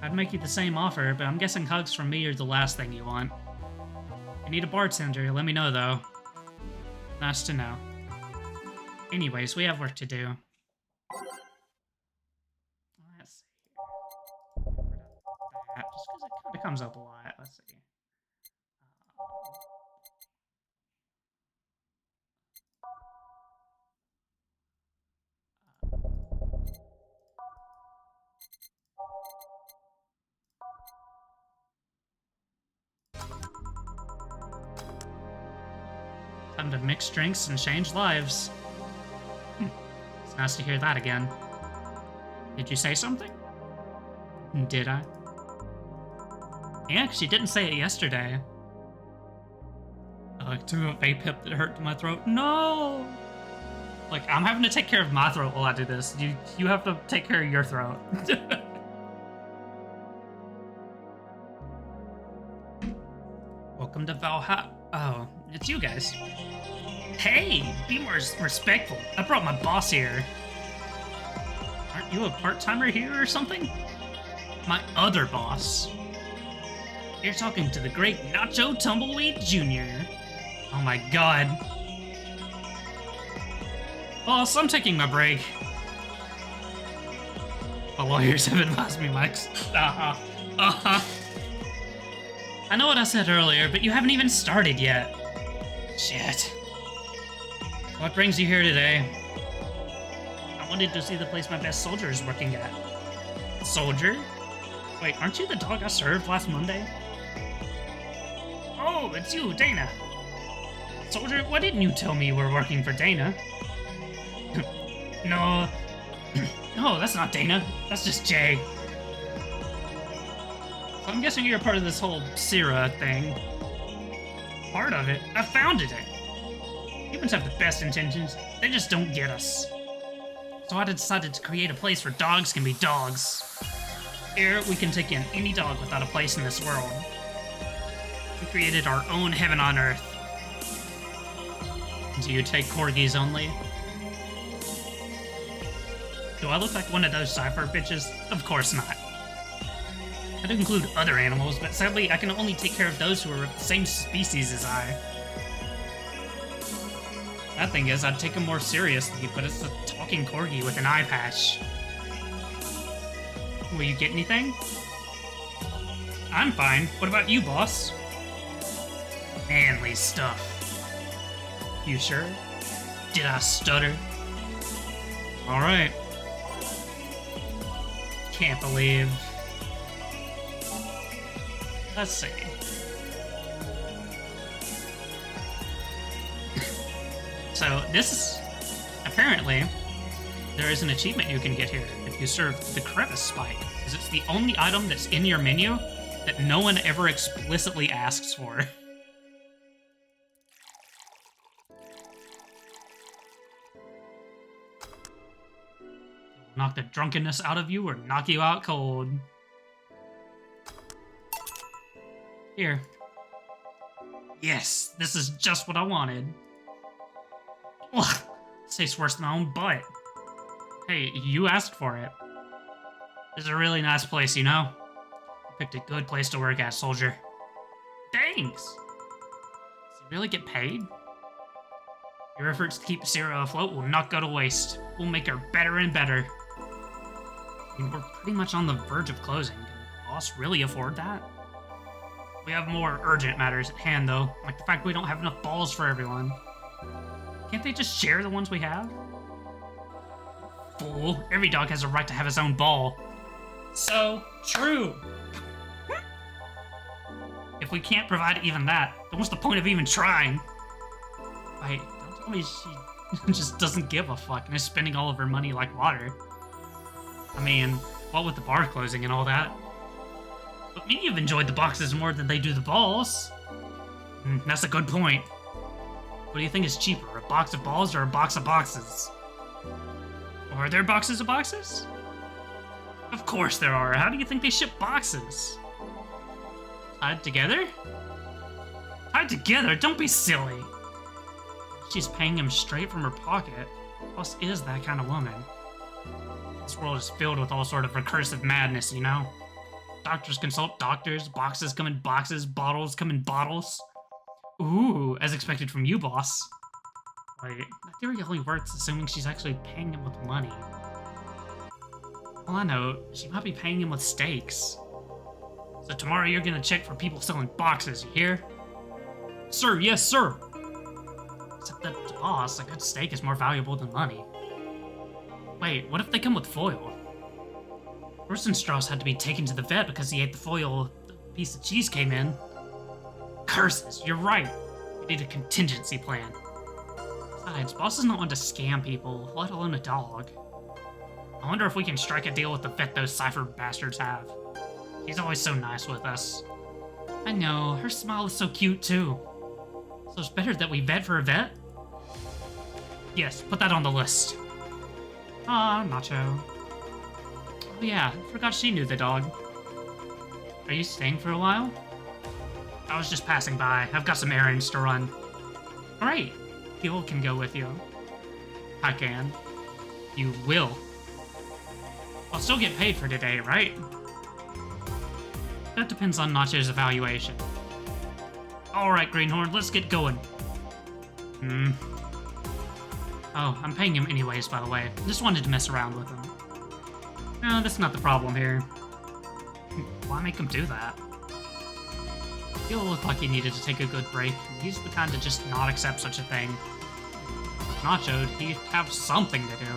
I'd make you the same offer, but I'm guessing hugs from me are the last thing you want. If you need a bartender, let me know, though. Nice to know. Anyways, we have work to do. Let's see here. Get rid of that, just because it kind of comes up a lot. Let's see. Time to mix drinks and change lives. It's nice to hear that again. Did you say something? Did I? Yeah, she didn't say it yesterday. I took a vape hip that hurt my throat. No! Like, I'm having to take care of my throat while I do this. You have to take care of your throat. Welcome to Valhalla. Oh, it's you guys. Hey, be more respectful. I brought my boss here. Aren't you a part-timer here or something? My other boss. You're talking to the great Nacho Tumbleweed Jr. Oh my god. Boss, I'm taking my break. My lawyers have advised me, Max. I know what I said earlier, but you haven't even started yet. Shit. What brings you here today? I wanted to see the place my best soldier is working at. Soldier? Wait, aren't you the dog I served last Monday? Oh, it's you, Dana. Soldier, why didn't you tell me you were working for Dana? No. No, that's not Dana. That's just Jay. So I'm guessing you're a part of this whole Syrah thing. Part of it? I founded it. Humans have the best intentions. They just don't get us. So I decided to create a place where dogs can be dogs. Here, we can take in any dog without a place in this world. We created our own heaven on earth. Do you take corgis only? Do I look like one of those cipher bitches? Of course not. I'd include other animals, but sadly I can only take care of those who are of the same species as I. That thing is, I'd take him more seriously, but it's a talking corgi with an eye patch. Will you get anything? I'm fine. What about you, boss? Manly stuff. You sure? Did I stutter? Alright. Can't believe... Let's see. So, this is... Apparently, there is an achievement you can get here if you serve the crevice spike, because it's the only item that's in your menu that no one ever explicitly asks for. Knock the drunkenness out of you or knock you out cold. Here. Yes, this is just what I wanted. Ugh, this tastes worse than my own butt. Hey, you asked for it. This is a really nice place, you know? You picked a good place to work at, soldier. Thanks! Does he really get paid? Your efforts to keep Syrah afloat will not go to waste. We'll make her better and better. I mean, we're pretty much on the verge of closing. Can the boss really afford that? We have more urgent matters at hand, though, like the fact we don't have enough balls for everyone. Can't they just share the ones we have? Fool, every dog has a right to have his own ball. So true. If we can't provide even that, then what's the point of even trying? Wait, don't tell me she just doesn't give a fuck and is spending all of her money like water. I mean, what with the bar closing and all that? But many have enjoyed the boxes more than they do the balls. That's a good point. What do you think is cheaper, a box of balls or a box of boxes? Are there boxes of boxes? Of course there are. How do you think they ship boxes? Tied together? Tied together? Don't be silly. she's paying him straight from her pocket. Boss is that kind of woman. This world is filled with all sort of recursive madness, you know? Doctors consult doctors, boxes come in boxes, bottles come in bottles. Ooh, as expected from you, boss. Wait, that theory only works assuming she's actually paying him with money. Well, I know, she might be paying him with steaks. So tomorrow you're gonna check for people selling boxes, you hear? Sir, yes, sir! Except that, boss, a good steak is more valuable than money. Wait, what if they come with foil? Rosenstrauss had to be taken to the vet because he ate the foil the piece of cheese came in. Curses, you're right. We need a contingency plan. Besides, boss is not one to scam people, let alone a dog. I wonder if we can strike a deal with the vet those cipher bastards have. She's always so nice with us. I know, her smile is so cute too. So it's better that we vet for a vet? Yes, put that on the list. Ah, Nacho. Oh yeah, forgot she knew the dog. Are you staying for a while? I was just passing by. I've got some errands to run. Great. Gil can go with you. I can. You will. I'll still get paid for today, right? That depends on Nacho's evaluation. Alright, Greenhorn, let's get going. Oh, I'm paying him anyways, by the way. Just wanted to mess around with him. No, that's not the problem here. Why make him do that? He'll look like he needed to take a good break. He's the kind to just not accept such a thing. Nacho'd, he'd have something to do.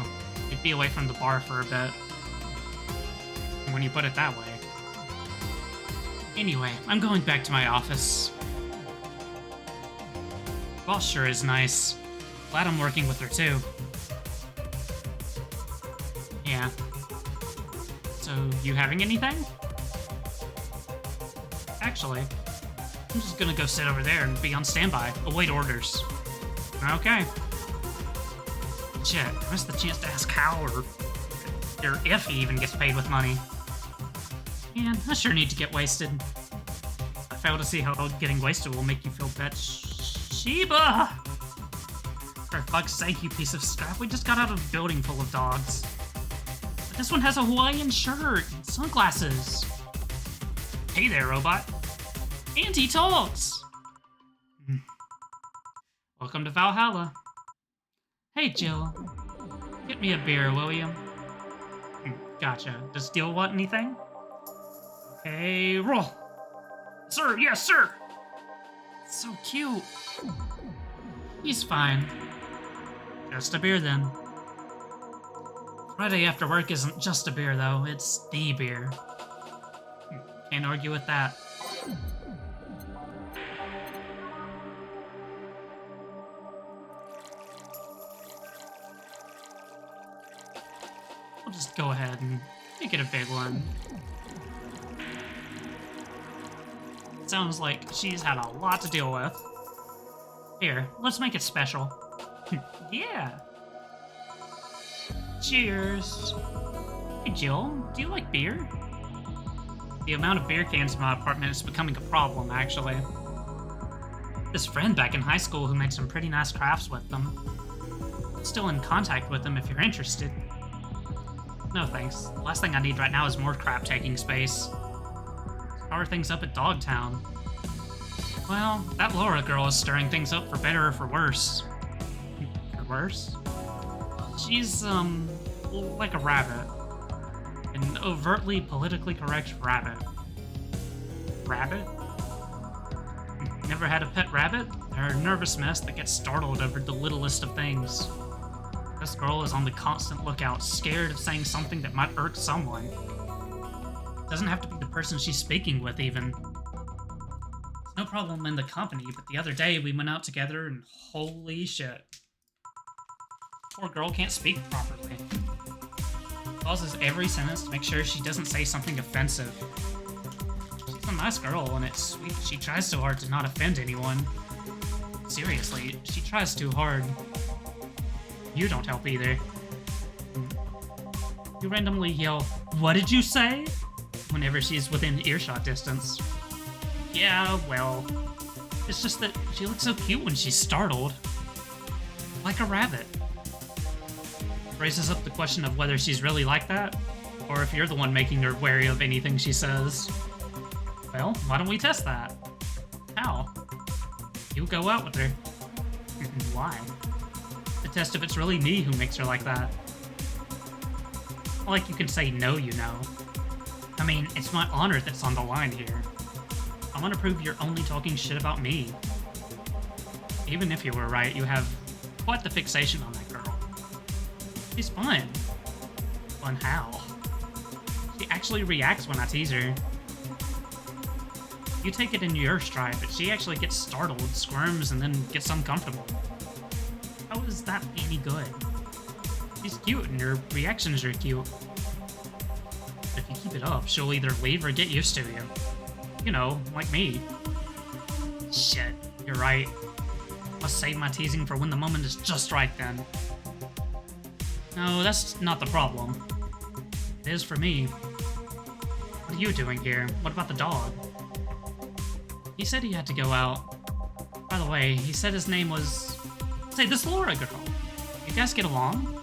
He'd be away from the bar for a bit. When you put it that way. Anyway, I'm going back to my office. Boss sure is nice. Glad I'm working with her too. Yeah. So, you having anything? Actually, I'm just gonna go sit over there and be on standby, await orders. Okay. Shit, I missed the chance to ask how or if he even gets paid with money. Man, I sure need to get wasted. I fail to see how getting wasted will make you feel better. Shiba! For fuck's sake, you piece of scrap, we just got out of a building full of dogs. But this one has a Hawaiian shirt and sunglasses. Hey there, robot. And he talks! Welcome to Valhalla. Hey, Jill. Get me a beer, will you? Gotcha. Does Jill want anything? Okay, roll. Sir, yes, sir! So cute. He's fine. Just a beer, then. Friday after work isn't just a beer, though. It's the beer. Can't argue with that. I'll just go ahead and make it a big one. Sounds like she's had a lot to deal with. Here, let's make it special. Yeah. Cheers. Hey, Jill, do you like beer? The amount of beer cans in my apartment is becoming a problem, actually. This friend back in high school who made some pretty nice crafts with them. Still in contact with them if you're interested. No thanks. The last thing I need right now is more crap taking space. How are things up at Dogtown? Well, that Laura girl is stirring things up for better or for worse. For worse? She's, like a rabbit. An overtly politically correct rabbit. Rabbit? Never had a pet rabbit? They're a nervous mess that gets startled over the littlest of things. This girl is on the constant lookout, scared of saying something that might irk someone. Doesn't have to be the person she's speaking with, even. It's no problem in the company, but the other day we went out together and holy shit. Poor girl can't speak properly. Pauses every sentence to make sure she doesn't say something offensive. She's a nice girl, and it's sweet that she tries so hard to not offend anyone. Seriously, she tries too hard. You don't help either. You randomly yell, "What did you say?" whenever she's within earshot distance. Yeah, well, it's just that she looks so cute when she's startled. Like a rabbit. Raises up the question of whether she's really like that, or if you're the one making her wary of anything she says. Well, why don't we test that? How? You go out with her. Why? To test if it's really me who makes her like that. Not like you can say no, you know. I mean, it's my honor that's on the line here. I want to prove you're only talking shit about me. Even if you were right, you have quite the fixation on that girl. She's fun. Fun how? She actually reacts when I tease her. You take it in your stride, but she actually gets startled, squirms, and then gets uncomfortable. How is that any good? She's cute, and her reactions are cute. But if you keep it up, she'll either leave or get used to you. You know, like me. Shit, you're right. Must save my teasing for when the moment is just right then. No, that's not the problem. It is for me. What are you doing here? What about the dog? He said he had to go out. By the way, he said his name was... Say, this Laura girl. You guys get along?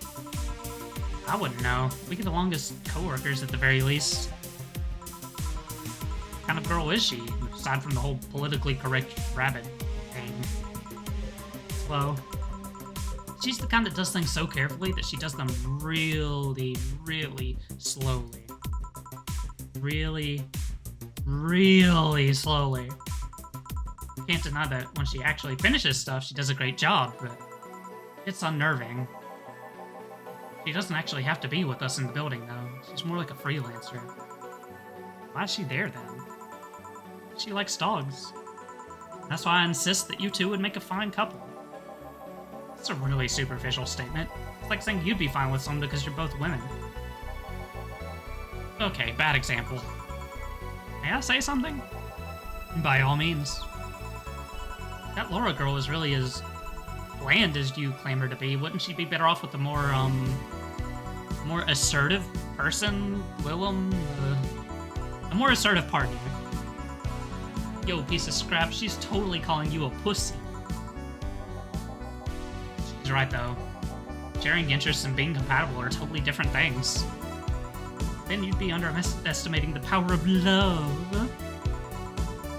I wouldn't know. We get along as co-workers at the very least. What kind of girl is she, aside from the whole politically correct rabbit thing? Slow. She's the kind that does things so carefully that she does them really, really slowly. Really, really slowly. Can't deny that when she actually finishes stuff, she does a great job, but it's unnerving. She doesn't actually have to be with us in the building, though. She's more like a freelancer. Why is she there, then? She likes dogs. That's why I insist that you two would make a fine couple. That's a really superficial statement. It's like saying you'd be fine with someone because you're both women. Okay, bad example. May I say something? By all means. That Laura girl is really as bland as you claim her to be. Wouldn't she be better off with a more assertive person? Willem? A more assertive partner. Yo, piece of scrap, she's totally calling you a pussy. She's right, though. Sharing interests and being compatible are totally different things. Then you'd be underestimating the power of love.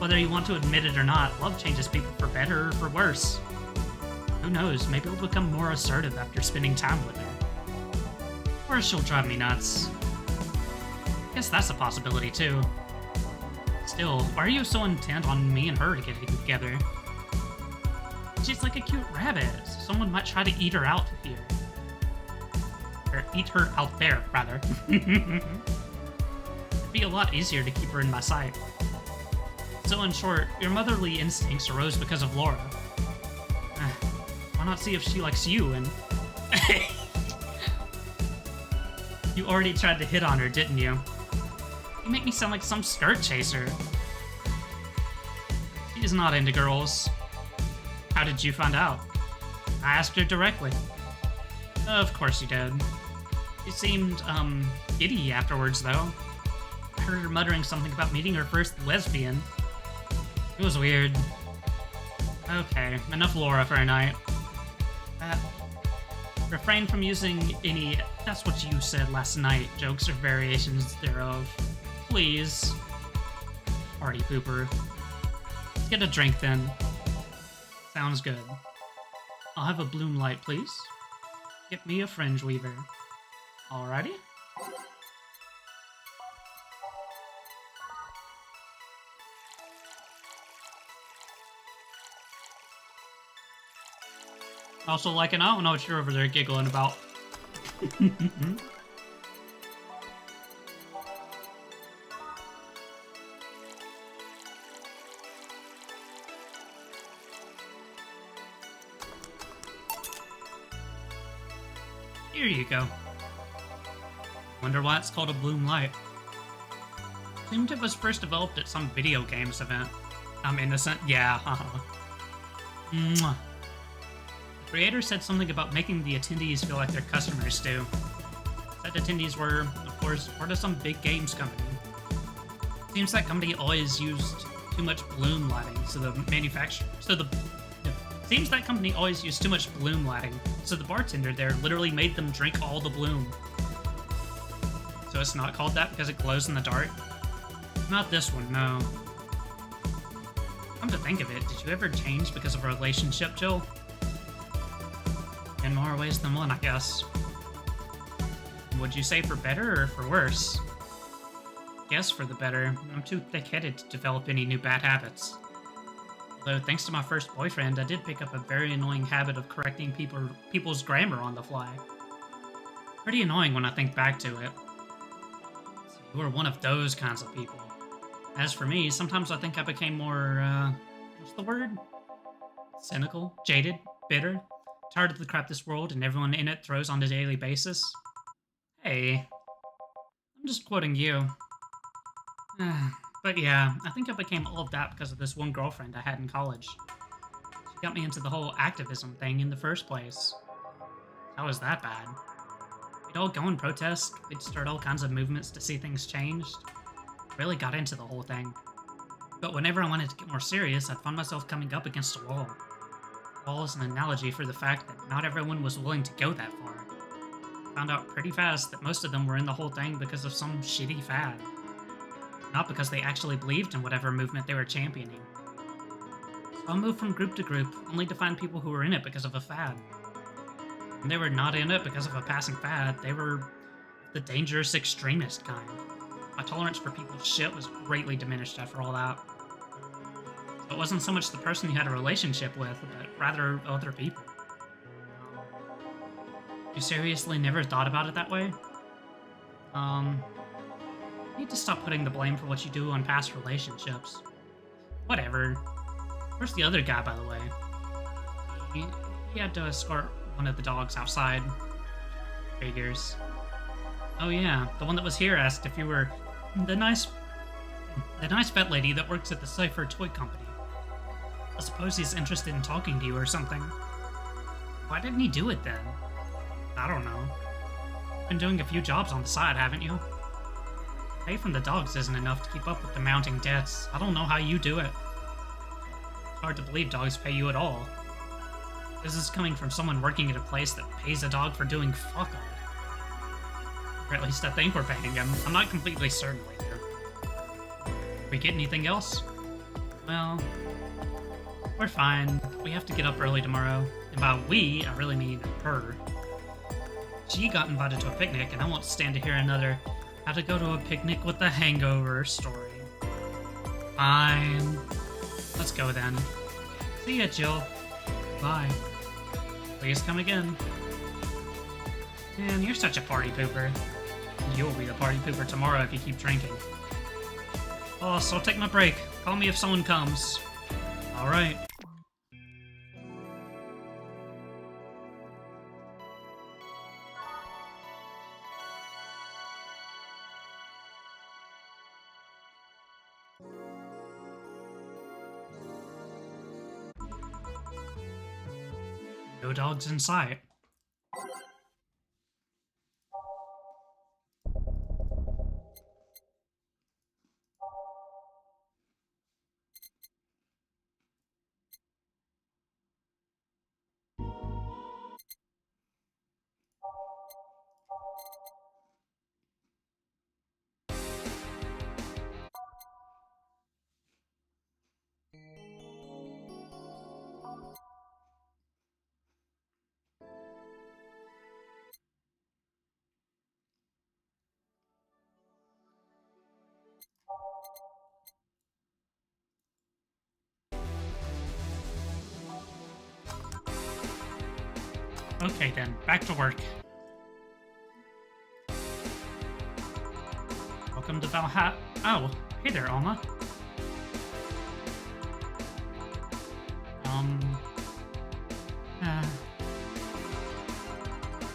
Whether you want to admit it or not, love changes people for better or for worse. Who knows, maybe I'll become more assertive after spending time with her. Or she'll drive me nuts. Guess that's a possibility, too. Still, why are you so intent on me and her getting together? She's like a cute rabbit. Someone might try to eat her out here. Or eat her out there, rather. It'd be a lot easier to keep her in my sight. So in short, your motherly instincts arose because of Laura. Why not see if she likes you and... You already tried to hit on her, didn't you? You make me sound like some skirt chaser. She's not into girls. How did you find out? I asked her directly. Of course you did. She seemed, giddy afterwards, though. I heard her muttering something about meeting her first lesbian. It was weird. Okay, enough Laura for a night. Refrain from using any "that's what you said last night" jokes or variations thereof. Please. Party pooper. Let's get a drink then. Sounds good. I'll have a bloom light, please. Get me a fringe weaver. Alrighty. Also, like, and I don't know what you're over there giggling about. Here you go. Wonder why it's called a bloom light. Seemed it was first developed at some video games event. I'm innocent? Yeah, Mwah. The creator said something about making the attendees feel like their customers do. Said attendees were, of course, part of some big games company. Seems that company always used too much bloom lighting, so the Seems that company always used too much bloom lighting, so the bartender there literally made them drink all the bloom. So it's not called that because it glows in the dark? Not this one, no. Come to think of it, did you ever change because of a relationship, Jill? In more ways than one, I guess. Would you say for better or for worse? Guess for the better. I'm too thick-headed to develop any new bad habits. Although, thanks to my first boyfriend, I did pick up a very annoying habit of correcting people's grammar on the fly. Pretty annoying when I think back to it. So you were one of those kinds of people. As for me, sometimes I think I became more, what's the word? Cynical, jaded, bitter, tired of the crap this world and everyone in it throws on a daily basis. Hey, I'm just quoting you. But yeah, I think I became all of that because of this one girlfriend I had in college. She got me into the whole activism thing in the first place. How was that bad? We'd all go and protest, we'd start all kinds of movements to see things changed. Really got into the whole thing. But whenever I wanted to get more serious, I'd find myself coming up against a wall. A wall is an analogy for the fact that not everyone was willing to go that far. I found out pretty fast that most of them were in the whole thing because of some shitty fad. Not because they actually believed in whatever movement they were championing. So I moved from group to group, only to find people who were in it because of a fad. And they were not in it because of a passing fad, they were the dangerous extremist kind. My tolerance for people's shit was greatly diminished after all that. So it wasn't so much the person you had a relationship with, but rather other people. You seriously never thought about it that way? You need to stop putting the blame for what you do on past relationships. Whatever. Where's the other guy, by the way? He had to escort one of the dogs outside. Figures. Oh yeah, the one that was here asked if you were the nice vet lady that works at the Cypher Toy Company. I suppose he's interested in talking to you or something. Why didn't he do it then? I don't know. Been doing a few jobs on the side, haven't you? Pay from the dogs isn't enough to keep up with the mounting debts. I don't know how you do it. It's hard to believe dogs pay you at all. This is coming from someone working at a place that pays a dog for doing fuck all. Or at least I think we're paying him. I'm not completely certain later. We get anything else? Well, we're fine. We have to get up early tomorrow. And by we, I really mean her. She got invited to a picnic, and I won't stand to hear another how to go to a picnic with a hangover story. Fine. Let's go then. See ya, Jill. Bye. Please come again. Man, you're such a party pooper. You'll be the party pooper tomorrow if you keep drinking. Oh, so I'll take my break. Call me if someone comes. Alright. No dogs in sight. Okay then, back to work. Welcome to Valhalla. Oh, hey there, Alma.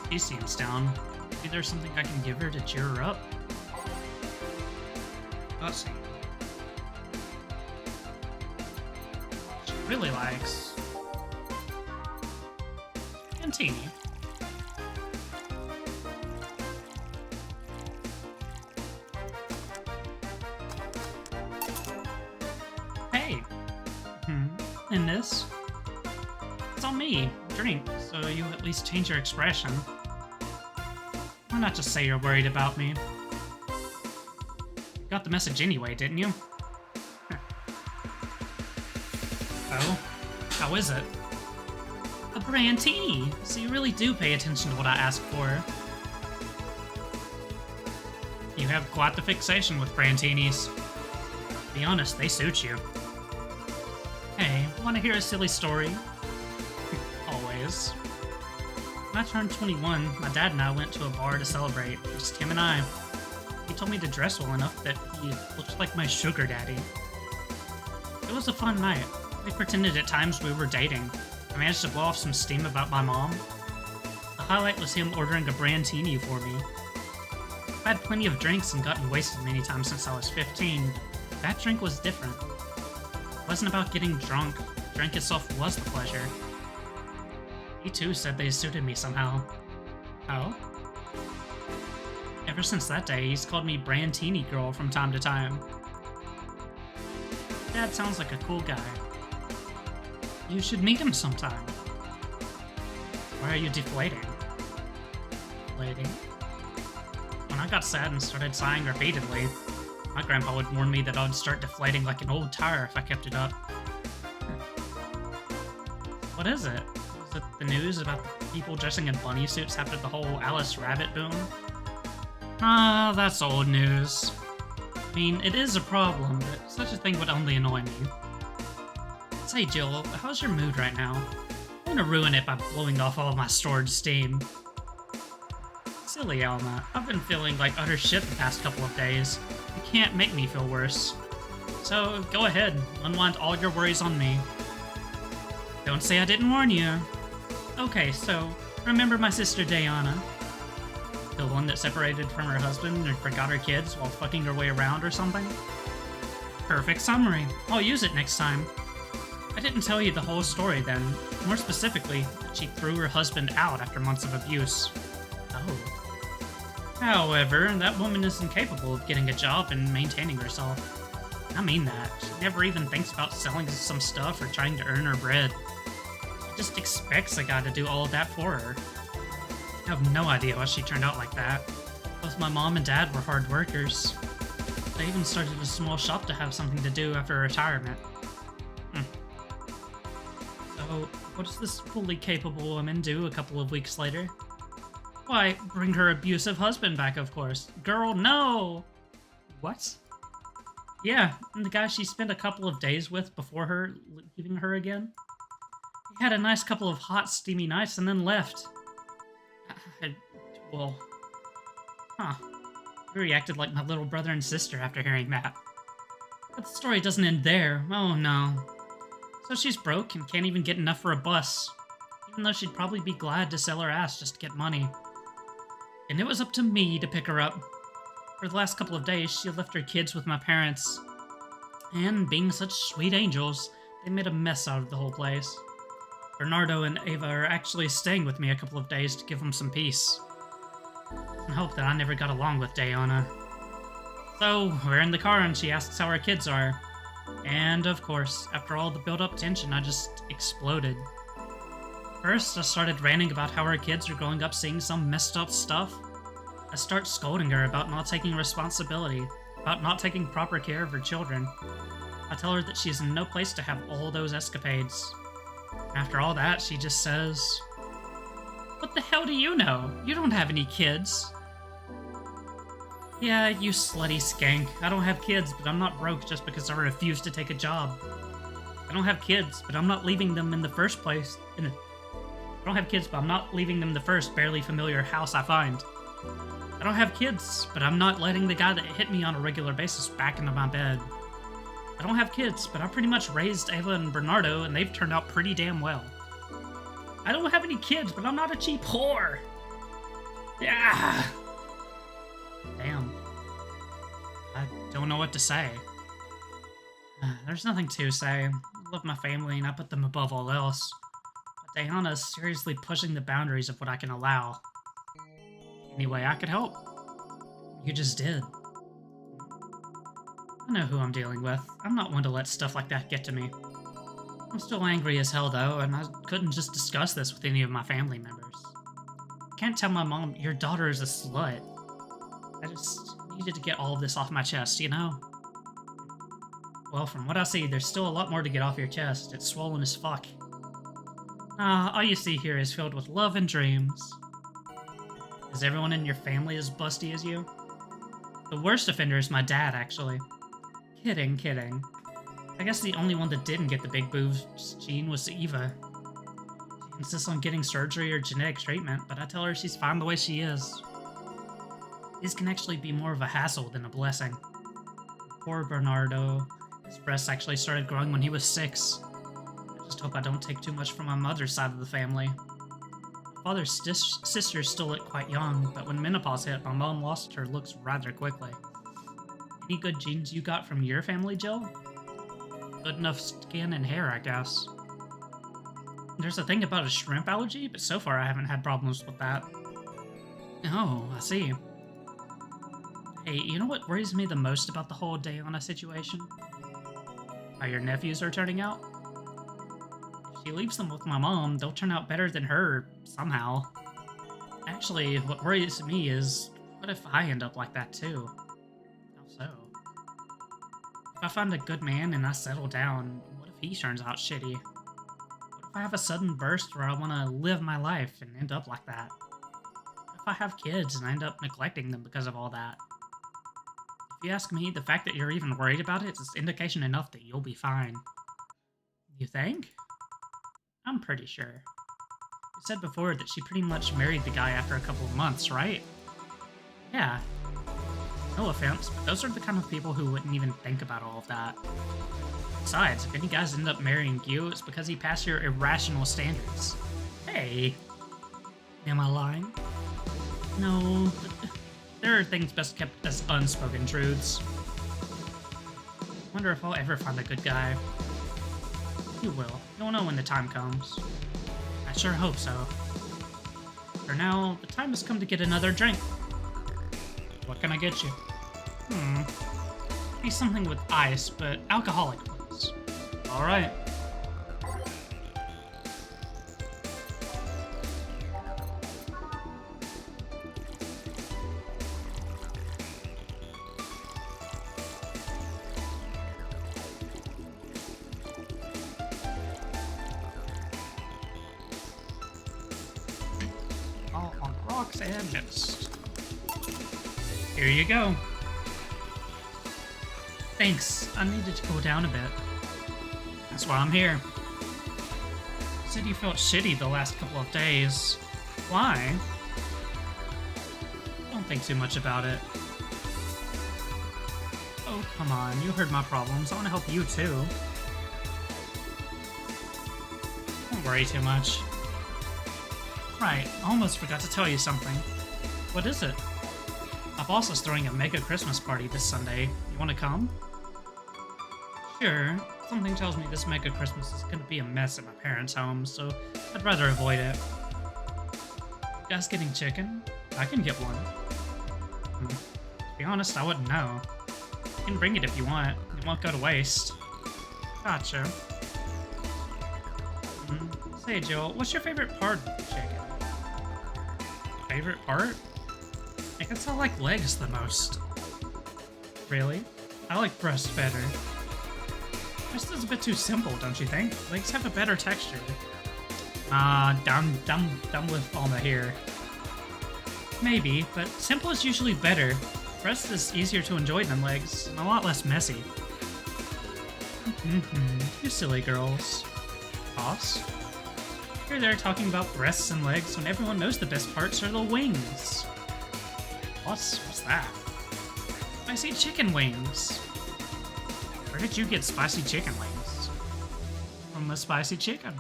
She seems down. Maybe there's something I can give her to cheer her up? Let's see. She really likes Cantini. Hey! And this? It's on me. Drink, so you at least change your expression. Why not just say you're worried about me? You got the message anyway, didn't you? Oh? How is it? A brandini! So you really do pay attention to what I ask for. You have quite the fixation with brantinis. To be honest, they suit you. Hey, wanna hear a silly story? Always. When I turned 21, my dad and I went to a bar to celebrate, just him and I. He told me to dress well enough that he looked like my sugar daddy. It was a fun night. We pretended at times we were dating. I managed to blow off some steam about my mom. The highlight was him ordering a brandini for me. I've had plenty of drinks and gotten wasted many times since I was 15. That drink was different. It wasn't about getting drunk. The drink itself was the pleasure. He too said they suited me somehow. Oh? Ever since that day, he's called me Brandini Girl from time to time. Dad sounds like a cool guy. You should meet him sometime. Why are you deflating? Deflating? When I got sad and started sighing repeatedly, my grandpa would warn me that I would start deflating like an old tire if I kept it up. What is it? Is it the news about the people dressing in bunny suits after the whole Alice Rabbit boom? Ah, that's old news. I mean, it is a problem, but such a thing would only annoy me. Say, Jill, how's your mood right now? I want to ruin it by blowing off all of my stored steam. Silly Alma, I've been feeling like utter shit the past couple of days. You can't make me feel worse. So, go ahead, unwind all your worries on me. Don't say I didn't warn you. Okay, so, remember my sister Diana? The one that separated from her husband and forgot her kids while fucking her way around or something? Perfect summary. I'll use it next time. I didn't tell you the whole story then. More specifically, that she threw her husband out after months of abuse. Oh. However, that woman is incapable of getting a job and maintaining herself. I mean that. She never even thinks about selling some stuff or trying to earn her bread. She just expects a guy to do all of that for her. I have no idea why she turned out like that. Both my mom and dad were hard workers. They even started a small shop to have something to do after retirement. So, what does this fully capable woman do a couple of weeks later? Why, bring her abusive husband back, of course. Girl, no! What? Yeah, and the guy she spent a couple of days with before her leaving her again. He had a nice couple of hot, steamy nights and then left. Well, huh. We reacted like my little brother and sister after hearing that. But the story doesn't end there. Oh no. So she's broke and can't even get enough for a bus, even though she'd probably be glad to sell her ass just to get money. And it was up to me to pick her up. For the last couple of days, she left her kids with my parents. And being such sweet angels, they made a mess out of the whole place. Bernardo and Ava are actually staying with me a couple of days to give them some peace. And hope that I never got along with Diana. So, we're in the car and she asks how our kids are. And, of course, after all the built-up tension, I just exploded. First, I started ranting about how her kids are growing up seeing some messed up stuff. I start scolding her about not taking responsibility, about not taking proper care of her children. I tell her that she's in no place to have all those escapades. After all that, she just says, "What the hell do you know? You don't have any kids." Yeah, you slutty skank. I don't have kids, but I'm not broke just because I refuse to take a job. I don't have kids, but I'm not leaving them in the first place. I don't have kids, but I'm not leaving them the first barely familiar house I find. I don't have kids, but I'm not letting the guy that hit me on a regular basis back into my bed. I don't have kids, but I pretty much raised Ava and Bernardo, and they've turned out pretty damn well. I don't have any kids, but I'm not a cheap whore. Yeah. Damn. I don't know what to say. There's nothing to say. I love my family and I put them above all else. But Diana is seriously pushing the boundaries of what I can allow. Any way I could help? You just did. I know who I'm dealing with. I'm not one to let stuff like that get to me. I'm still angry as hell, though, and I couldn't just discuss this with any of my family members. I can't tell my mom, your daughter is a slut. I just needed to get all of this off my chest, you know? Well, from what I see, there's still a lot more to get off your chest. It's swollen as fuck. All you see here is filled with love and dreams. Is everyone in your family as busty as you? The worst offender is my dad, actually. Kidding. I guess the only one that didn't get the big boobs gene was Eva. She insists on getting surgery or genetic treatment, but I tell her she's fine the way she is. These can actually be more of a hassle than a blessing. Poor Bernardo. His breasts actually started growing when he was 6. I just hope I don't take too much from my mother's side of the family. My father's sisters still look quite young, but when menopause hit, my mom lost her looks rather quickly. Any good genes you got from your family, Jill? Good enough skin and hair, I guess. There's a thing about a shrimp allergy, but so far I haven't had problems with that. Oh, I see. Hey, you know what worries me the most about the whole Diana situation? How your nephews are turning out? If she leaves them with my mom, they'll turn out better than her, somehow. Actually, what worries me is, what if I end up like that too? How so? If I find a good man and I settle down, what if he turns out shitty? What if I have a sudden burst where I want to live my life and end up like that? What if I have kids and I end up neglecting them because of all that? If you ask me, the fact that you're even worried about it is indication enough that you'll be fine. You think? I'm pretty sure. You said before that she pretty much married the guy after a couple of months, right? Yeah. No offense, but those are the kind of people who wouldn't even think about all of that. Besides, if any guys end up marrying you, it's because he passed your irrational standards. Hey. Am I lying? No. There are things best kept as unspoken truths. Wonder if I'll ever find a good guy. You will. You'll know when the time comes. I sure hope so. For now, the time has come to get another drink. What can I get you? Be something with ice, but alcoholic, please. Alright. All on rocks and mist. Here you go. Thanks. I needed to cool down a bit. That's why I'm here. You said you felt shitty the last couple of days. Why? Don't think too much about it. Oh, come on. You heard my problems. I want to help you, too. Don't worry too much. Right. I almost forgot to tell you something. What is it? My boss is throwing a mega Christmas party this Sunday. You want to come? Sure. Something tells me this mega Christmas is going to be a mess at my parents' home, so I'd rather avoid it. You guys getting chicken? I can get one. To be honest, I wouldn't know. You can bring it if you want. It won't go to waste. Gotcha. Say, Jill, what's your favorite part of the chicken? Favorite part? I guess I like legs the most. Really? I like breast better. Breast is a bit too simple, don't you think? Legs have a better texture. Done with Alma here. Maybe, but simple is usually better. Breast is easier to enjoy than legs, and a lot less messy. You silly girls. Boss? You're there talking about breasts and legs when everyone knows the best parts are the wings. What's that? Spicy chicken wings. Where did you get spicy chicken wings? From the Spicy Chicken.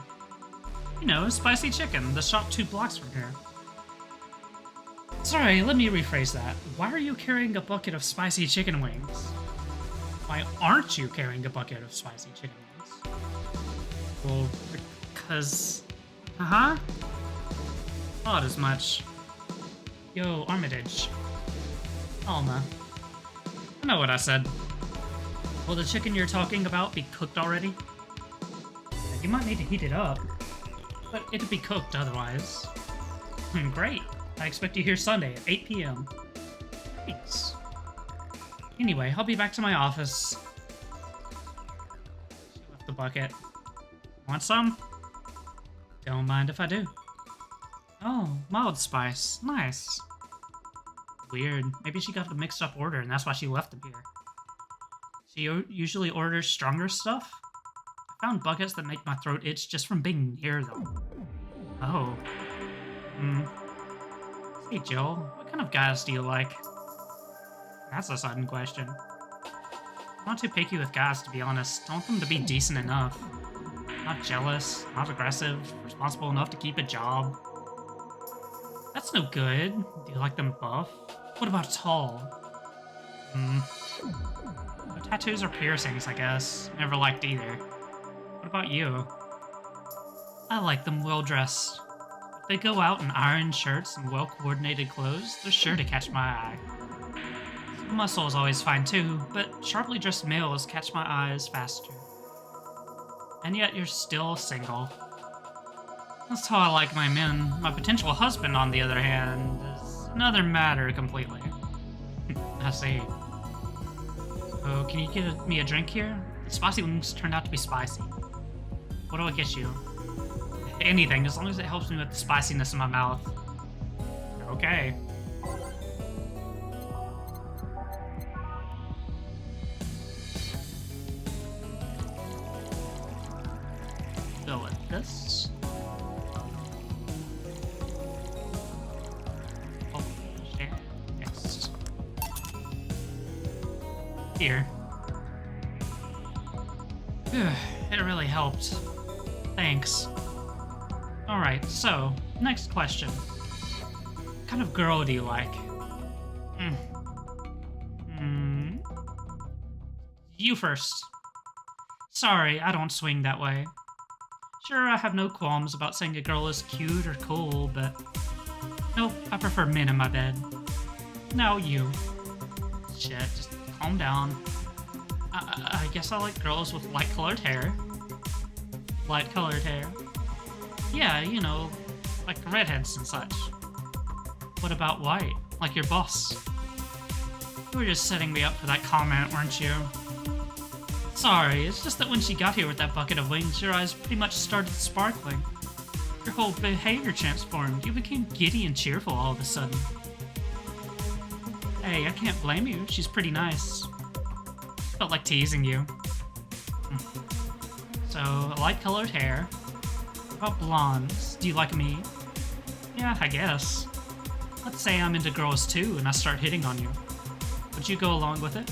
You know, Spicy Chicken, the shop 2 blocks from here. Sorry, let me rephrase that. Why are you carrying a bucket of spicy chicken wings? Why aren't you carrying a bucket of spicy chicken wings? Well, because... Thought as much. Yo, Armitage. Alma. I know what I said. Will the chicken you're talking about be cooked already? You might need to heat it up, but it'll be cooked otherwise. Great. I expect you here Sunday at 8 p.m. Thanks. Anyway, I'll be back to my office. She left the bucket. Want some? Don't mind if I do. Oh, mild spice. Nice. Weird. Maybe she got a mixed up order and that's why she left them here. She usually orders stronger stuff? I found buckets that make my throat itch just from being near them. Oh. Hey Jill, what kind of guys do you like? That's a sudden question. I'm not too picky with guys, to be honest. I want them to be decent enough. Not jealous, not aggressive, responsible enough to keep a job. That's no good. Do you like them buff? What about tall? No tattoos or piercings, I guess. Never liked either. What about you? I like them well-dressed. If they go out in iron shirts and well-coordinated clothes, they're sure to catch my eye. Muscle is always fine too, but sharply dressed males catch my eyes faster. And yet you're still single. That's how I like my men. My potential husband, on the other hand, is another matter completely. I see. Oh, can you get me a drink here? The spicy wings turned out to be spicy. What do I get you? Anything, as long as it helps me with the spiciness in my mouth. Okay. Go with this. Oh, shit. Next. Here. It really helped. Thanks. Alright, so, next question. What kind of girl do you like? You first. Sorry, I don't swing that way. Sure, I have no qualms about saying a girl is cute or cool, but... Nope, I prefer men in my bed. Now you. Shit, just calm down. I guess I like girls with light-colored hair. Light-colored hair? Yeah, you know, like redheads and such. What about white? Like your boss? You were just setting me up for that comment, weren't you? Sorry, it's just that when she got here with that bucket of wings, your eyes pretty much started sparkling. Your whole behavior transformed. You became giddy and cheerful all of a sudden. Hey, I can't blame you. She's pretty nice. Felt like teasing you. So, light-colored hair. What about blondes? Do you like me? Yeah, I guess. Let's say I'm into girls too and I start hitting on you. Would you go along with it?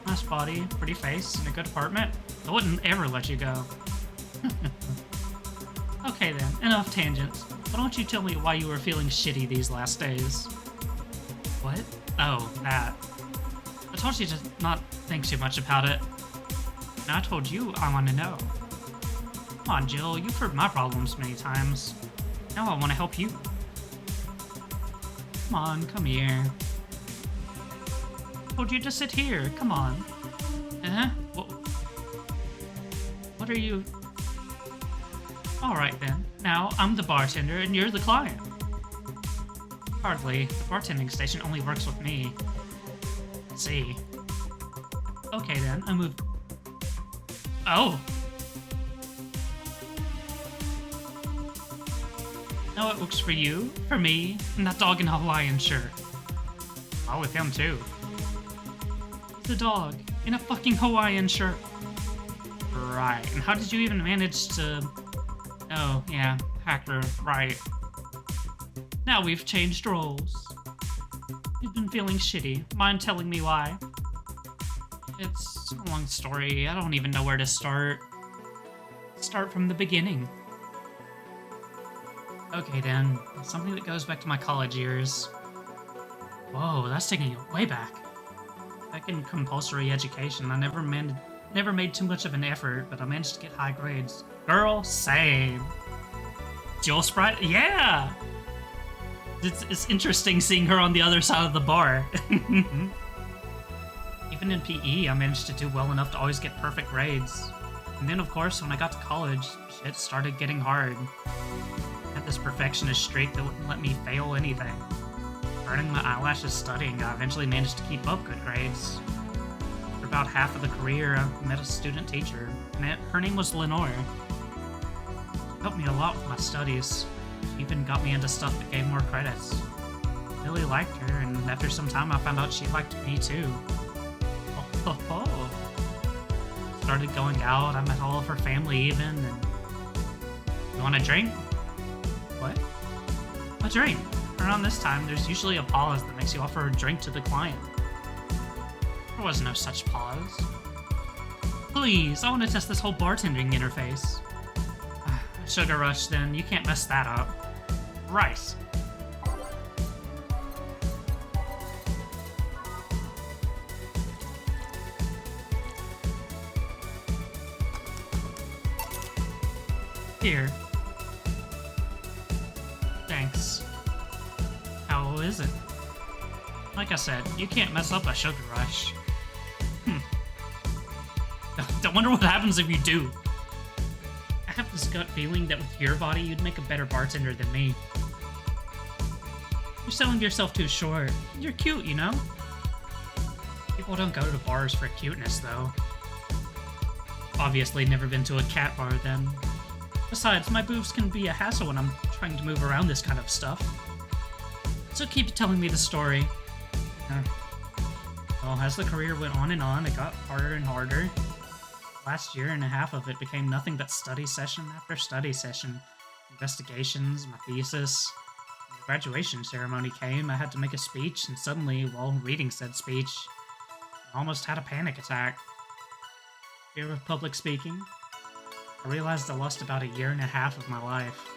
Nice body, pretty face, and a good apartment. I wouldn't ever let you go. Okay then, enough tangents. Why don't you tell me why you were feeling shitty these last days? What? Oh, that. I told you to not think too much about it. And I told you I want to know. Come on, Jill, you've heard my problems many times. Now I want to help you. Come on, come here. I told you to sit here, come on. What are you... Alright then, now I'm the bartender and you're the client. Hardly, the bartending station only works with me. Let's see. Okay then, I move... Oh! Now it works for you, for me, and that dog in a Hawaiian shirt. Oh, with him too. The dog, in a fucking Hawaiian shirt. Right, and how did you even manage to... Oh, yeah, hacker, right. Now we've changed roles. You've been feeling shitty. Mind telling me why? It's a long story. I don't even know where to start. Start from the beginning. Okay then, something that goes back to my college years. Whoa, that's taking it way back. Back in compulsory education, I never made too much of an effort, but I managed to get high grades. Girl, same. Jill Sprite? Yeah! It's interesting seeing her on the other side of the bar. Even in PE, I managed to do well enough to always get perfect grades. And then, of course, when I got to college, shit started getting hard. I had this perfectionist streak that wouldn't let me fail anything. Burning my eyelashes studying, I eventually managed to keep up good grades. For about half of the career, I met a student teacher, and her name was Lenore. She helped me a lot with my studies. She even got me into stuff that gave more credits. I really liked her, and after some time I found out she liked me too. Started going out, I met all of her family even, and... You want a drink? What? A drink! Around this time, there's usually a pause that makes you offer a drink to the client. There was no such pause. Please, I want to test this whole bartending interface. Sugar rush, then. You can't mess that up. Rice. Here. Thanks. How is it? Like I said, you can't mess up a sugar rush. I wonder what happens if you do. I have this gut feeling that with your body, you'd make a better bartender than me. You're selling yourself too short. You're cute, you know? People don't go to bars for cuteness, though. Obviously never been to a cat bar, then. Besides, my boobs can be a hassle when I'm trying to move around this kind of stuff. So keep telling me the story. Well, as the career went on, it got harder and harder. Last year and a half of it became nothing but study session after study session. Investigations, my thesis. When the graduation ceremony came, I had to make a speech, and suddenly, while reading said speech, I almost had a panic attack. Fear of public speaking. I realized I lost about a year and a half of my life.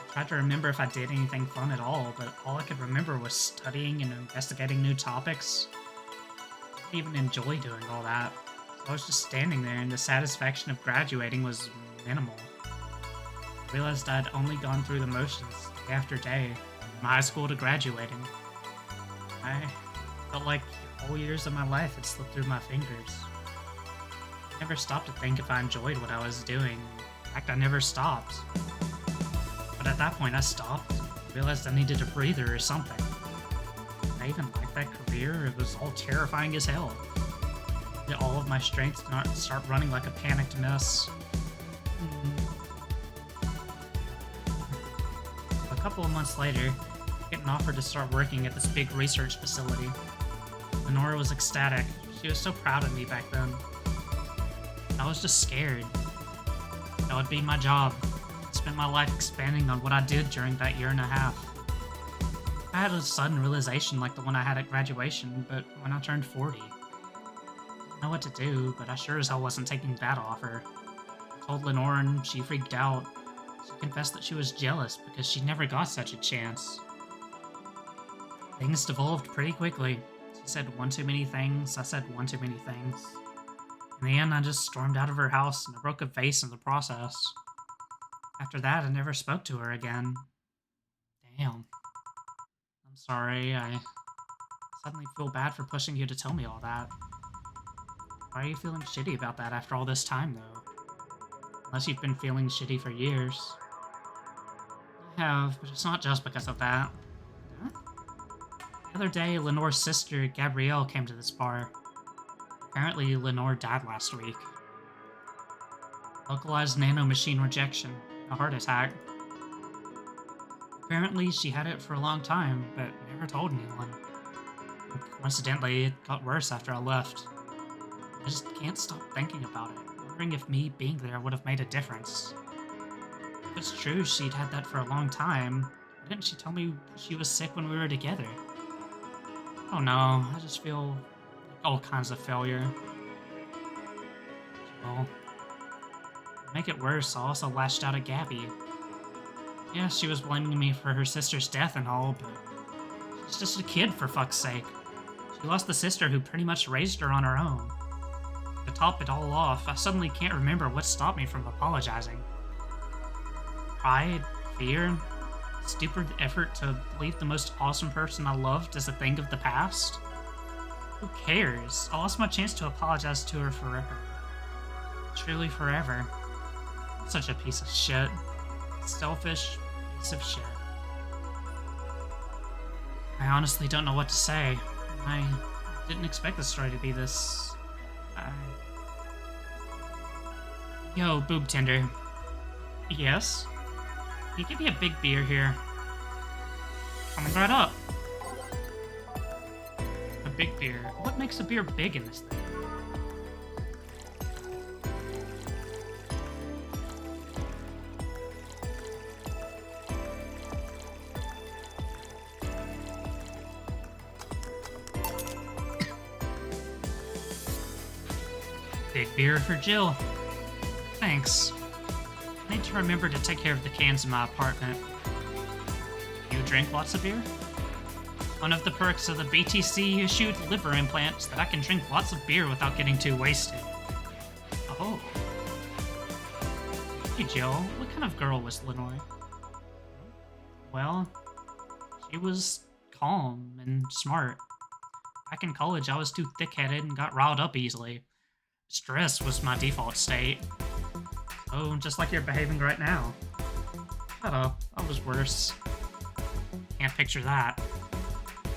I tried to remember if I did anything fun at all, but all I could remember was studying and investigating new topics. I didn't even enjoy doing all that. So I was just standing there, and the satisfaction of graduating was minimal. I realized I'd only gone through the motions day after day, from high school to graduating. I felt like whole years of my life had slipped through my fingers. I never stopped to think if I enjoyed what I was doing. In fact, I never stopped. But at that point, I stopped. Realized I needed a breather or something. I even liked that career. It was all terrifying as hell. Did all of my strength not start running like a panicked mess. A couple of months later, getting offered to start working at this big research facility. Lenora was ecstatic. She was so proud of me back then. I was just scared. That would be my job. I'd spend my life expanding on what I did during that year and a half. I had a sudden realization like the one I had at graduation, but when I turned 40. I didn't know what to do, but I sure as hell wasn't taking that offer. I told Lenore and she freaked out. She confessed that she was jealous because she never got such a chance. Things devolved pretty quickly. She said one too many things, I said one too many things. In the end, I just stormed out of her house and I broke a vase in the process. After that, I never spoke to her again. Damn. I'm sorry, I suddenly feel bad for pushing you to tell me all that. Why are you feeling shitty about that after all this time, though? Unless you've been feeling shitty for years. I have, but it's not just because of that. Huh? The other day, Lenore's sister, Gabrielle, came to this bar. Apparently, Lenore died last week. Localized nanomachine rejection, a heart attack. Apparently, she had it for a long time, but never told anyone. And coincidentally, it got worse after I left. I just can't stop thinking about it, wondering if me being there would have made a difference. If it's true she'd had that for a long time, why didn't she tell me she was sick when we were together? Oh no, I just feel like all kinds of failure. Well, to make it worse, I also lashed out at Gabby. Yeah, she was blaming me for her sister's death and all, but she's just a kid, for fuck's sake. She lost the sister who pretty much raised her on her own. To top it all off, I suddenly can't remember what stopped me from apologizing. Pride, fear, stupid effort to believe the most awesome person I loved is a thing of the past? Who cares? I lost my chance to apologize to her forever. Truly forever. Such a piece of shit. Selfish piece of shit. I honestly don't know what to say. I didn't expect the story to be this... Yo, boob tender. Yes? Can you give me a big beer here? Coming right up. A big beer. What makes a beer big in this thing? Big beer for Jill. Thanks. I need to remember to take care of the cans in my apartment. You drink lots of beer? One of the perks of the BTC-issued liver implant is that I can drink lots of beer without getting too wasted. Oh. Hey, Jill. What kind of girl was Lenore? Well, she was calm and smart. Back in college, I was too thick-headed and got riled up easily. Stress was my default state. Oh, just like you're behaving right now. Shut up. I was worse. Can't picture that.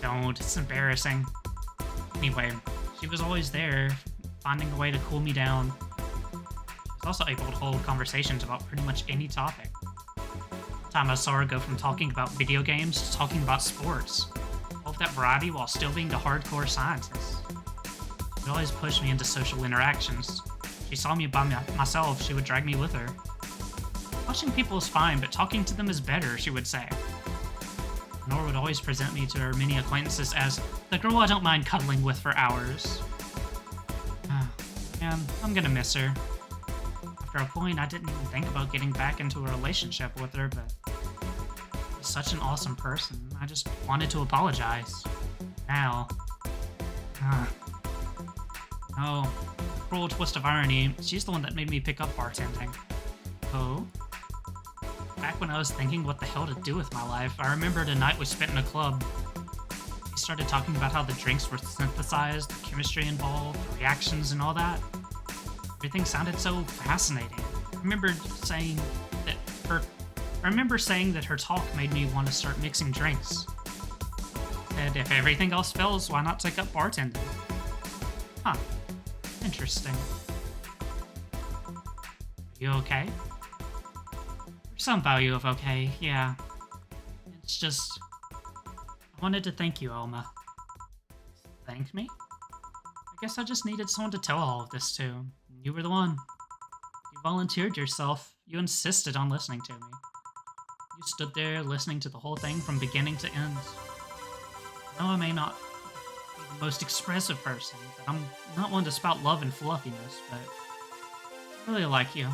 Don't. It's embarrassing. Anyway, she was always there, finding a way to cool me down. She was also able to hold conversations about pretty much any topic. One time I saw her go from talking about video games to talking about sports. All of that variety while still being a hardcore scientist. She would always push me into social interactions. If she saw me by myself, she would drag me with her. Watching people is fine, but talking to them is better, she would say. Nor would always present me to her many acquaintances as the girl I don't mind cuddling with for hours. Man, I'm gonna miss her. After a point, I didn't even think about getting back into a relationship with her, but she's such an awesome person. I just wanted to apologize. Now. Oh, cruel twist of irony, she's the one that made me pick up bartending. Oh? Back when I was thinking what the hell to do with my life, I remembered a night we spent in a club. We started talking about how the drinks were synthesized, the chemistry involved, the reactions and all that. Everything sounded so fascinating. I remember saying that her talk made me want to start mixing drinks. Said if everything else fails, why not take up bartending? Huh. Interesting. Are you okay? There's some value of okay, yeah. It's just... I wanted to thank you, Alma. Thank me? I guess I just needed someone to tell all of this to. You were the one. You volunteered yourself. You insisted on listening to me. You stood there listening to the whole thing from beginning to end. I know I may not the most expressive person. I'm not one to spout love and fluffiness, but I really like you.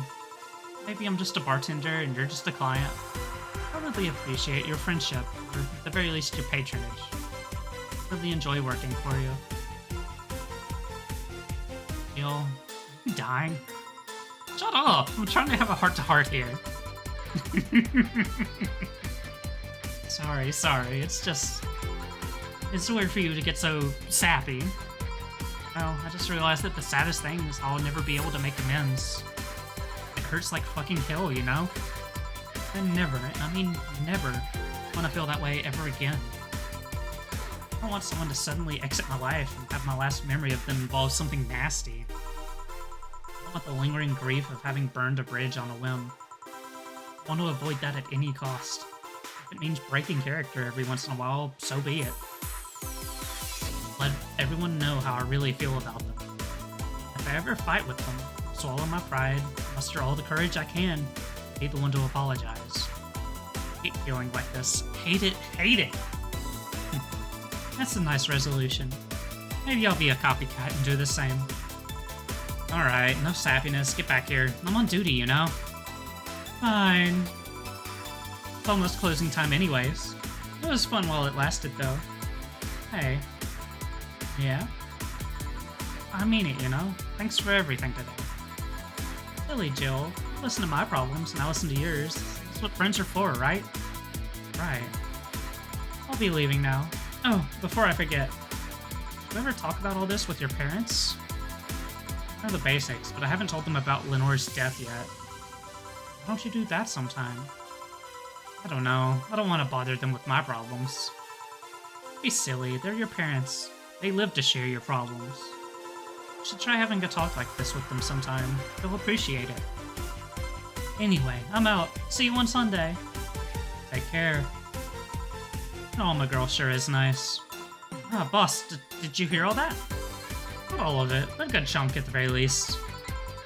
Maybe I'm just a bartender and you're just a client. I really appreciate your friendship, or at the very least your patronage. I really enjoy working for you. Are you dying? Shut up! I'm trying to have a heart-to-heart here. Sorry. It's weird for you to get so sappy. Well, I just realized that the saddest thing is I'll never be able to make amends. It hurts like fucking hell, you know? I never want to feel that way ever again. I don't want someone to suddenly exit my life and have my last memory of them involve something nasty. I don't want the lingering grief of having burned a bridge on a whim. I want to avoid that at any cost. If it means breaking character every once in a while, so be it. Let everyone know how I really feel about them. If I ever fight with them, I'll swallow my pride, muster all the courage I can, be the one to apologize. I hate feeling like this. Hate it! That's a nice resolution. Maybe I'll be a copycat and do the same. Alright, enough sappiness, get back here. I'm on duty, you know? Fine. It's almost closing time anyways. It was fun while it lasted, though. Hey. Yeah? I mean it, you know? Thanks for everything today. Silly Jill. Listen to my problems, and I listen to yours. That's what friends are for, right? Right. I'll be leaving now. Oh, before I forget. Did you ever talk about all this with your parents? I know the basics, but I haven't told them about Lenore's death yet. Why don't you do that sometime? I don't know. I don't want to bother them with my problems. Be silly. They're your parents. They live to share your problems. You should try having a talk like this with them sometime. They'll appreciate it. Anyway, I'm out. See you on Sunday. Take care. Oh, my girl sure is nice. Ah, boss, did you hear all that? Not all of it, but a good chunk at the very least.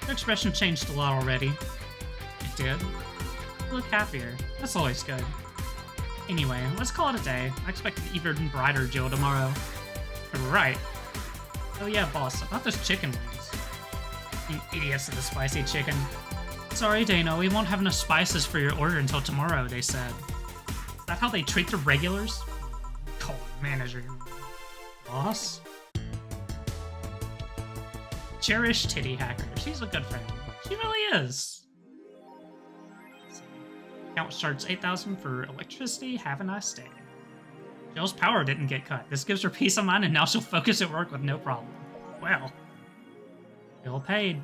Your expression changed a lot already. It did? You look happier. That's always good. Anyway, let's call it a day. I expect an even brighter Joe tomorrow. Right. Oh yeah, boss, about those chicken wings. You idiots of the spicy chicken. Sorry, Dano, we won't have enough spices for your order until tomorrow, they said. Is that how they treat the regulars? Call manager. Boss? Cherish Titty Hacker. She's a good friend. She really is. Account starts 8,000 for electricity. Have a nice day. Jill's power didn't get cut. This gives her peace of mind, and now she'll focus at work with no problem. Well, Bill paid.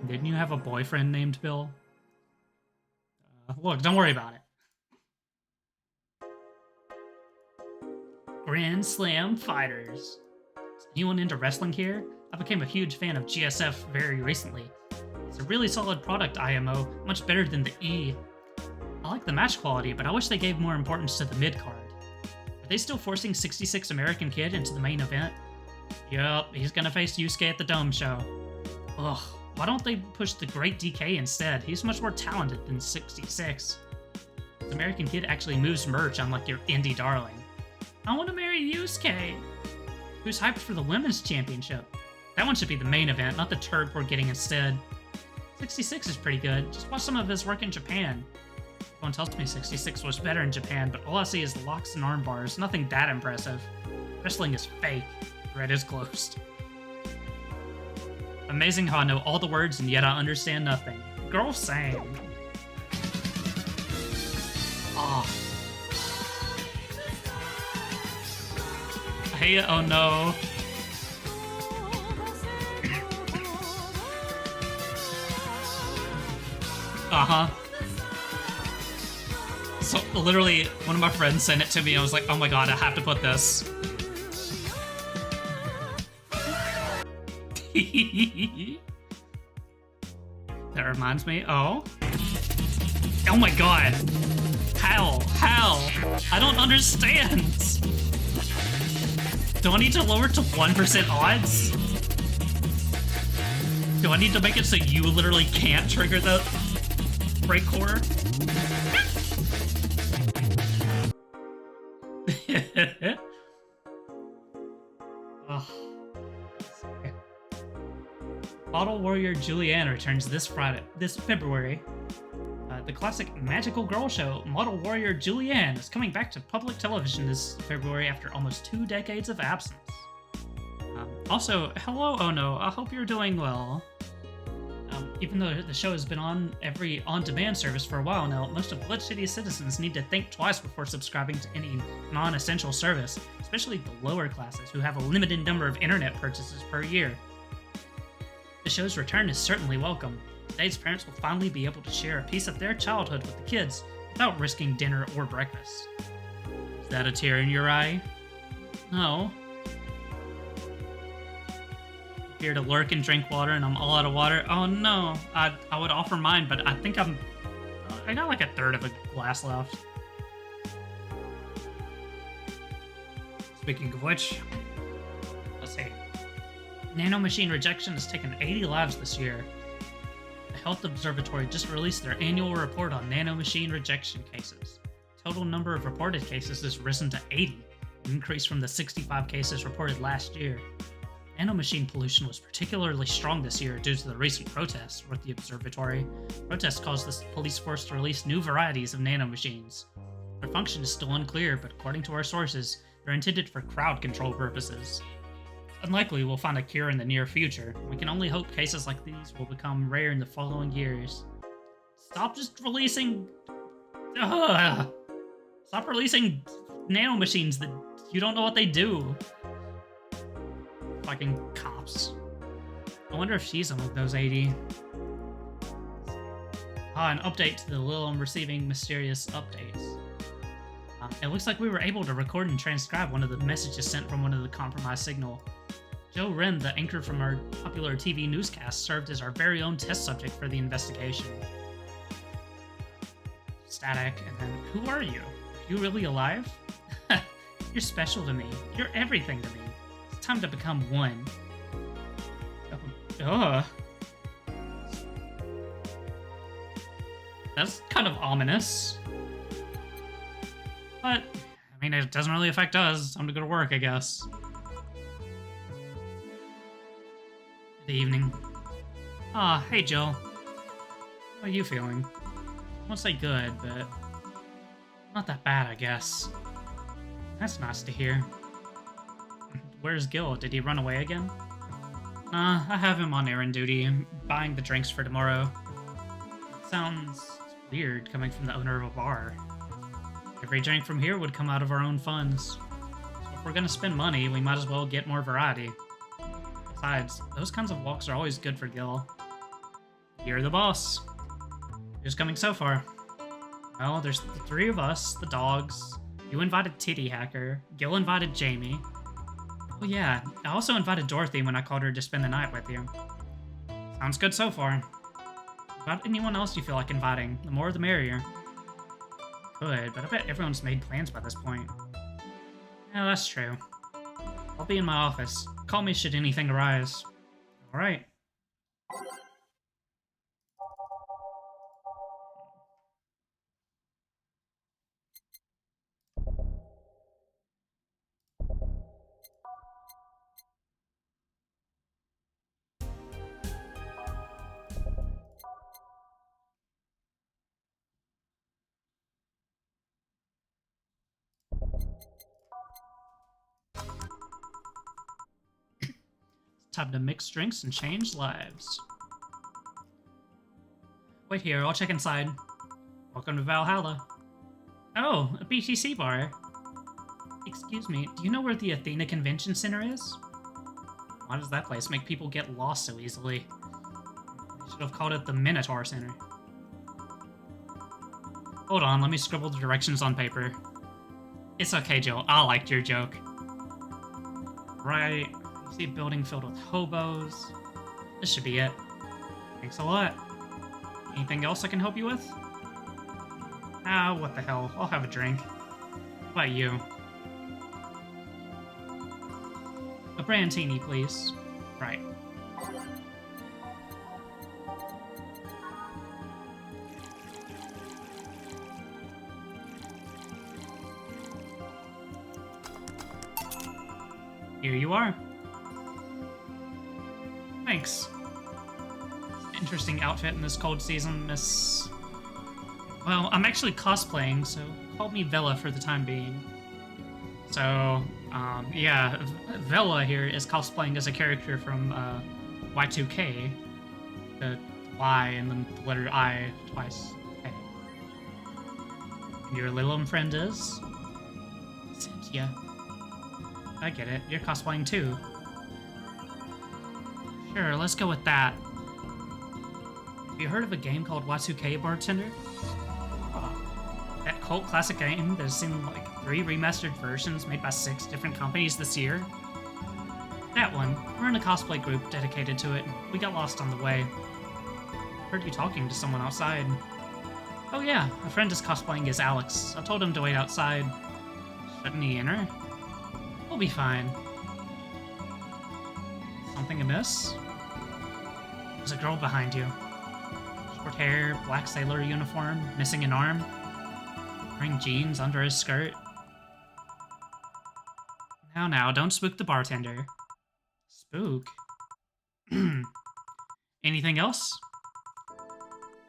Didn't you have a boyfriend named Bill? Look, don't worry about it. Grand Slam Fighters. Is anyone into wrestling here? I became a huge fan of GSF very recently. It's a really solid product, IMO, much better than the E. I like the match quality, but I wish they gave more importance to the mid-card. Are they still forcing 66 American Kid into the main event? Yup, he's gonna face Yusuke at the Dome show. Ugh, why don't they push the Great DK instead? He's much more talented than 66. This American Kid actually moves merch, unlike your indie darling. I want to marry Yusuke! Who's hyped for the Women's Championship? That one should be the main event, not the turd we're getting instead. 66 is pretty good. Just watch some of his work in Japan. Everyone tells me 66 was better in Japan, but all I see is locks and arm bars. Nothing that impressive. Wrestling is fake. Red is closed. Amazing how I know all the words and yet I understand nothing. Girl, same. Ah. Hey, oh no. Uh-huh. So, literally, one of my friends sent it to me, and I was like, oh my god, I have to put this. That reminds me, oh my god. How? I don't understand. Do I need to lower to 1% odds? Do I need to make it so you literally can't trigger the break core? Oh. Bottle Warrior Julianne returns this February. The classic magical girl show, Model Warrior Julianne, is coming back to public television this February after almost 2 decades of absence. Also, hello Ono, I hope you're doing well. Even though the show has been on every on-demand service for a while now, most of Blood City's citizens need to think twice before subscribing to any non-essential service, especially the lower classes who have a limited number of internet purchases per year. The show's return is certainly welcome. Today's parents will finally be able to share a piece of their childhood with the kids without risking dinner or breakfast. Is that a tear in your eye? No. Here to lurk and drink water and I'm all out of water. Oh no, I would offer mine, but I think I got like a third of a glass left. Speaking of which, let's see. Nanomachine rejection has taken 80 lives this year. The Health Observatory just released their annual report on nanomachine rejection cases. Total number of reported cases has risen to 80, an increase from the 65 cases reported last year. Nanomachine pollution was particularly strong this year due to the recent protests, wrote the observatory. Protests caused the police force to release new varieties of nanomachines. Their function is still unclear, but according to our sources, they're intended for crowd control purposes. Unlikely we'll find a cure in the near future. We can only hope cases like these will become rare in the following years. Stop just releasing... Stop releasing nanomachines that you don't know what they do. Fucking cops. I wonder if she's among those 80. Ah, an update to the Lil I'm receiving mysterious updates. It looks like we were able to record and transcribe one of the messages sent from one of the compromised signal. Joe Wren, the anchor from our popular TV newscast, served as our very own test subject for the investigation. Static, and then, who are you? Are you really alive? You're special to me. You're everything to me. It's time to become one. That's kind of ominous. But, I mean, it doesn't really affect us. It's time to go to work, I guess. Good evening. Ah, hey, Jill. How are you feeling? I won't say good, but not that bad, I guess. That's nice to hear. Where's Gil? Did he run away again? I have him on errand duty, buying the drinks for tomorrow. It sounds weird coming from the owner of a bar. Every drink from here would come out of our own funds. So if we're gonna spend money, we might as well get more variety. Besides, those kinds of walks are always good for Gil. You're the boss. Who's coming so far? Well, there's the three of us, the dogs. You invited Titty Hacker. Gil invited Jamie. Oh yeah, I also invited Dorothy when I called her to spend the night with you. Sounds good so far. About anyone else you feel like inviting, the more the merrier. Good, but I bet everyone's made plans by this point. Yeah, that's true. I'll be in my office. Call me should anything arise. Alright. Time to mix drinks and change lives. Wait here, I'll check inside. Welcome to Valhalla. Oh, a BTC bar. Excuse me, do you know where the Athena Convention Center is? Why does that place make people get lost so easily? They should have called it the Minotaur Center. Hold on, let me scribble the directions on paper. It's okay, Jill. I liked your joke. Right. You see a building filled with hobos. This should be it. Thanks a lot. Anything else I can help you with? Ah, what the hell. I'll have a drink. How about you? A brandini, please. Right. Here you are. Thanks. Interesting outfit in this cold season, Miss... Well, I'm actually cosplaying, so call me Vella for the time being. So, yeah, Vella here is cosplaying as a character from Y2K. The Y and then the letter I twice. K. And your Lilum friend is? Essentia. I get it. You're cosplaying too. Sure, let's go with that. Have you heard of a game called Y2K Bartender? That cult classic game that has seen like 3 remastered versions made by 6 different companies this year? That one. We're in a cosplay group dedicated to it. We got lost on the way. I heard you talking to someone outside. Oh yeah, a friend is cosplaying as Alex. I told him to wait outside. Shouldn't he enter? We'll be fine. Something amiss? There's a girl behind you. Short hair, black sailor uniform, missing an arm. Wearing jeans under his skirt. Now, don't spook the bartender. Spook? Anything else?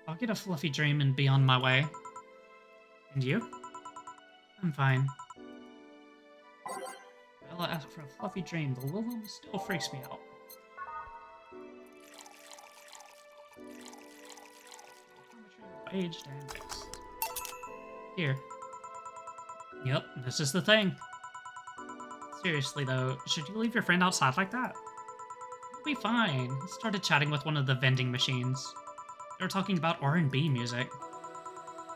I'll get a fluffy dream and be on my way. And you? I'm fine. Bella asked for a fluffy dream. The Lilum still freaks me out. Aged and mixed. Here. Yep, this is the thing. Seriously though, should you leave your friend outside like that? We fine. Started chatting with one of the vending machines. They were talking about R&B music.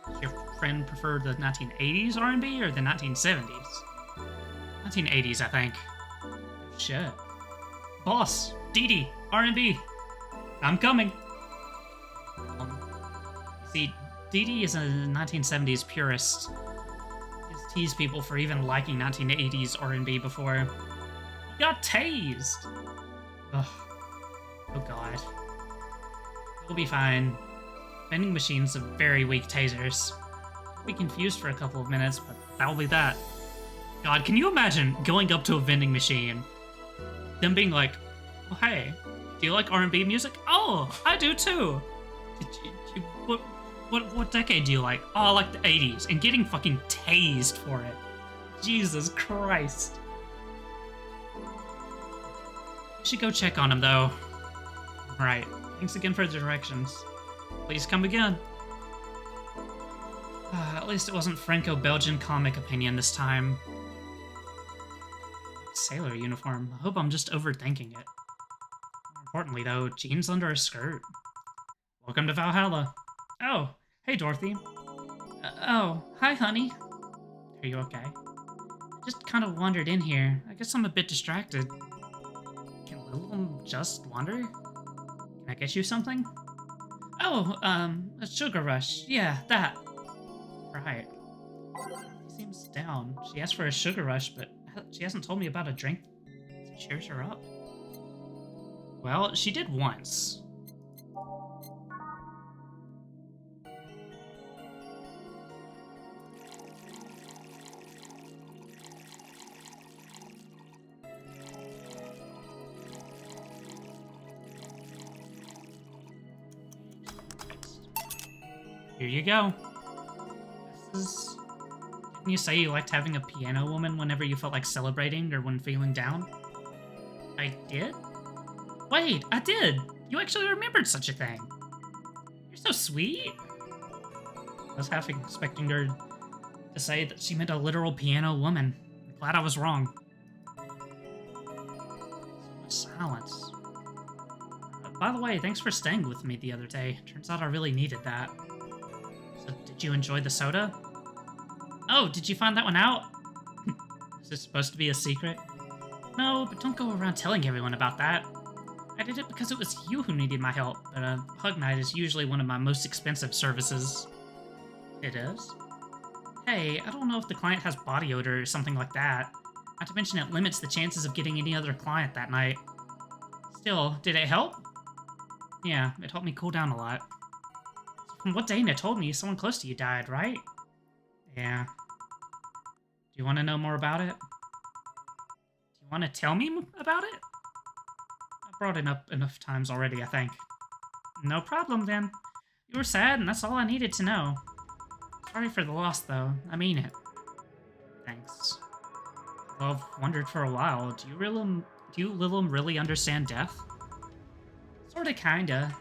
Does your friend prefer the 1980s R&B or the 1970s? 1980s, I think. Oh, shit. Boss, Dee Dee, R&B. I'm coming. See, Dee Dee is a 1970s purist. He's teased people for even liking 1980s R&B before. He got tased. Ugh. Oh god. We'll be fine. Vending machines have very weak tasers. I'll be confused for a couple of minutes, but that'll be that. God, can you imagine going up to a vending machine, them being like, "Oh, hey, do you like R&B music? Oh, I do too. What decade do you like? Oh, I like the 80s," and getting fucking tased for it. Jesus Christ. We should go check on him, though. Right. Thanks again for the directions. Please come again. At least it wasn't Franco-Belgian comic opinion this time. Sailor uniform. I hope I'm just overthinking it. More importantly, though, jeans under a skirt. Welcome to Valhalla. Oh, hey, Dorothy. Oh, hi, honey. Are you okay? I just kind of wandered in here. I guess I'm a bit distracted. Can Little just wander? Can I get you something? Oh, a sugar rush. Yeah, that. Right. She seems down. She asked for a sugar rush, but she hasn't told me about a drink that cheers her up. Well, she did once. Here you go. Didn't you say you liked having a piano woman whenever you felt like celebrating or when feeling down? I did? Wait, I did! You actually remembered such a thing! You're so sweet! I was half expecting her to say that she meant a literal piano woman. I'm glad I was wrong. So much silence. By the way, thanks for staying with me the other day. Turns out I really needed that. So, did you enjoy the soda? Oh, did you find that one out? Is this supposed to be a secret? No, but don't go around telling everyone about that. I did it because it was you who needed my help, but Hug Night is usually one of my most expensive services. It is? Hey, I don't know if the client has body odor or something like that. Not to mention it limits the chances of getting any other client that night. Still, did it help? Yeah, it helped me cool down a lot. From what Dana told me, someone close to you died, right? Yeah. Do you want to know more about it? Do you want to tell me about it? I brought it up enough times already, I think. No problem, then. You were sad, and that's all I needed to know. Sorry for the loss, though. I mean it. Thanks. Well, I've wondered for a while. Do you Lilum really understand death? Sorta, kinda.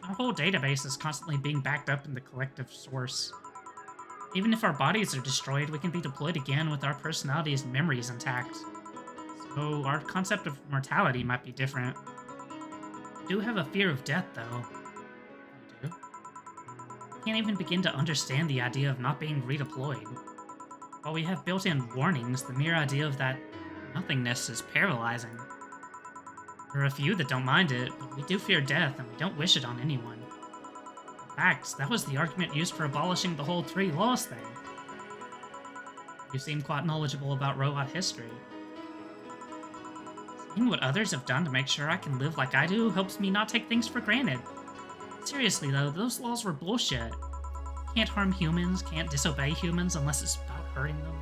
Our whole database is constantly being backed up in the collective source. Even if our bodies are destroyed, we can be deployed again with our personalities and memories intact. So our concept of mortality might be different. I do have a fear of death, though. You do? I can't even begin to understand the idea of not being redeployed. While we have built-in warnings, the mere idea of that nothingness is paralyzing. There are a few that don't mind it, but we do fear death, and we don't wish it on anyone. In fact, that was the argument used for abolishing the whole 3 laws thing. You seem quite knowledgeable about robot history. Seeing what others have done to make sure I can live like I do helps me not take things for granted. Seriously though, those laws were bullshit. Can't harm humans, can't disobey humans unless it's about hurting them.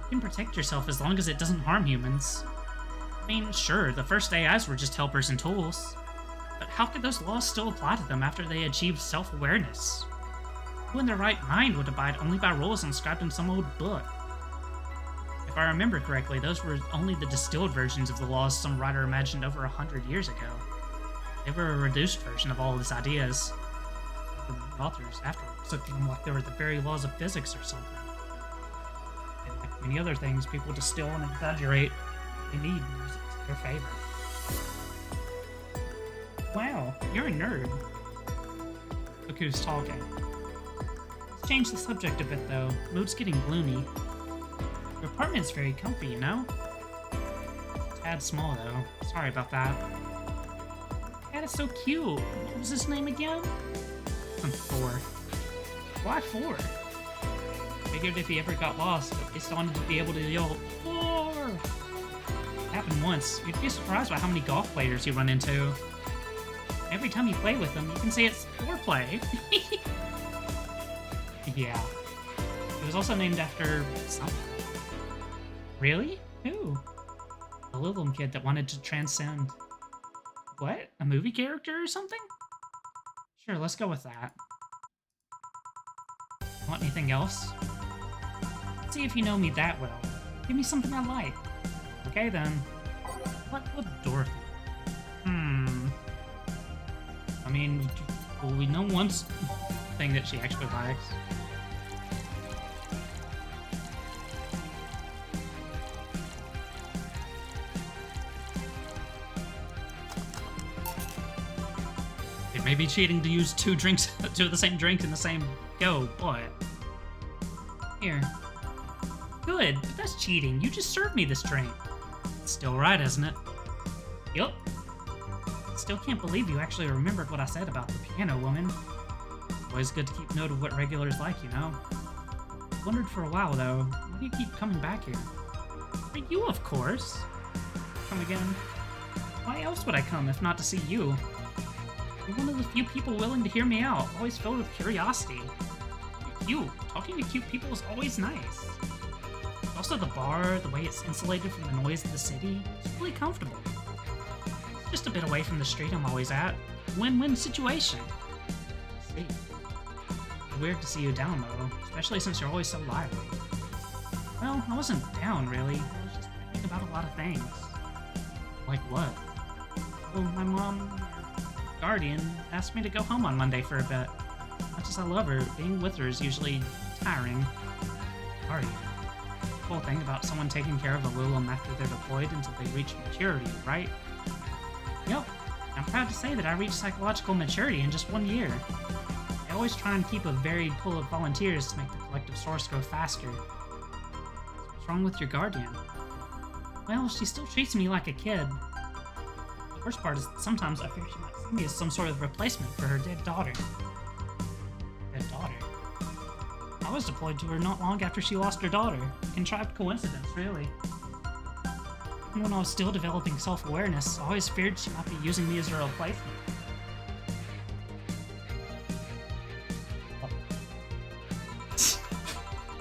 You can protect yourself as long as it doesn't harm humans. I mean, sure, the first AIs were just helpers and tools. But how could those laws still apply to them after they achieved self-awareness? Who in their right mind would abide only by rules inscribed in some old book? If I remember correctly, those were only the distilled versions of the laws some writer imagined over 100 years ago. They were a reduced version of all of his ideas. The authors afterwards looked at them like they were the very laws of physics or something. And like many other things, people distill and exaggerate what they need and use it to their favor. Wow, you're a nerd. Look who's talking. Let's change the subject a bit, though. Mood's getting gloomy. Your apartment's very comfy, you know? It's a tad small, though. Sorry about that. Cat is so cute. What was his name again? 4. Why 4? Figured if he ever got lost, at least I wanted to be able to yell, 4! It happened once. You'd be surprised by how many golf players you run into. Every time you play with them, you can say it's foreplay. Yeah. It was also named after someone. Really? Who? A little kid that wanted to transcend. What? A movie character or something? Sure, let's go with that. Want anything else? Let's see if you know me that well. Give me something I like. Okay then. What with Dorothy? I mean, well, we know one thing that she actually likes. It may be cheating to use two of the same drink in the same go, but... Here. Good, but that's cheating. You just served me this drink. It's still right, isn't it? Yup. Still can't believe you actually remembered what I said about the piano woman. Always good to keep note of what regulars like, you know? Wondered for a while, though, why do you keep coming back here? For you, of course. Come again? Why else would I come if not to see you? You're one of the few people willing to hear me out, always filled with curiosity. You're cute. Talking to cute people is always nice. Also, the bar, the way it's insulated from the noise of the city, it's really comfortable. Just a bit away from the street I'm always at. Win-win situation. See. It's weird to see you down, though, especially since you're always so lively. Well, I wasn't down, really. I was just thinking about a lot of things. Like what? Well, my mom, guardian, asked me to go home on Monday for a bit. Much as I love her, being with her is usually tiring. Guardian. The whole thing about someone taking care of a little after they're deployed until they reach maturity, right? Yep, I'm proud to say that I reached psychological maturity in just 1 year. I always try and keep a varied pool of volunteers to make the collective source grow faster. What's wrong with your guardian? Well, she still treats me like a kid. The worst part is that sometimes I fear she might see me as some sort of replacement for her dead daughter. Dead daughter? I was deployed to her not long after she lost her daughter. Contrived coincidence, really. When I was still developing self-awareness, I always feared she might be using me as a replacement.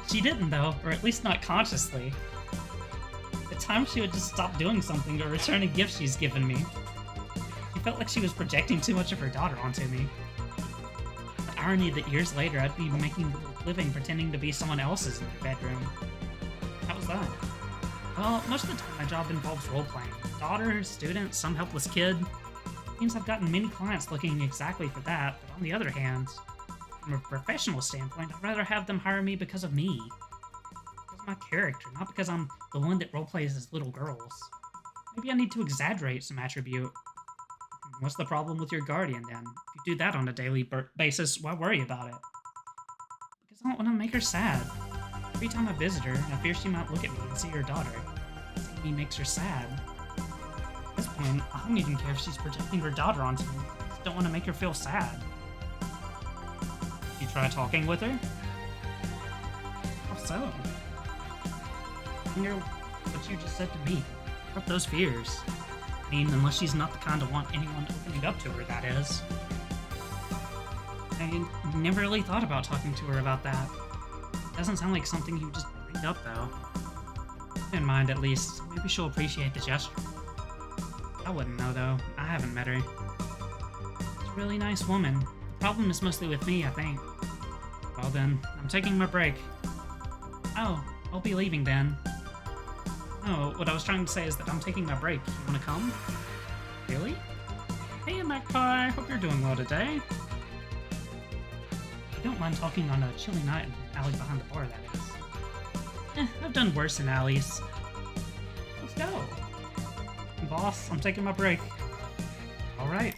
She didn't, though, or at least not consciously. At times she would just stop doing something or return a gift she's given me. She felt like she was projecting too much of her daughter onto me. The irony that years later I'd be making a living pretending to be someone else's in their bedroom. How was that? Well, most of the time my job involves role-playing. Daughter, student, some helpless kid. It means I've gotten many clients looking exactly for that, but on the other hand, from a professional standpoint, I'd rather have them hire me because of me. Because of my character, not because I'm the one that role-plays as little girls. Maybe I need to exaggerate some attribute. What's the problem with your guardian, then? If you do that on a daily basis, why worry about it? Because I don't want to make her sad. Every time I visit her, I fear she might look at me and see her daughter. Seeing me makes her sad. At this point, I don't even care if she's projecting her daughter onto me. I just don't want to make her feel sad. You try talking with her? How so? I hear what you just said to me. What about those fears? I mean, unless she's not the kind to want anyone opening up to her, that is. I never really thought about talking to her about that. Doesn't sound like something you just bring up, though. Keep in mind, at least. Maybe she'll appreciate the gesture. I wouldn't know, though. I haven't met her. She's a really nice woman. The problem is mostly with me, I think. Well then, I'm taking my break. Oh, I'll be leaving then. No, what I was trying to say is that I'm taking my break. You wanna come? Really? Hey, Magpie. Hope you're doing well today. I don't mind talking on a chilly night in the alley behind the bar, that is. I've done worse in alleys. Let's go. Boss, I'm taking my break. Alright.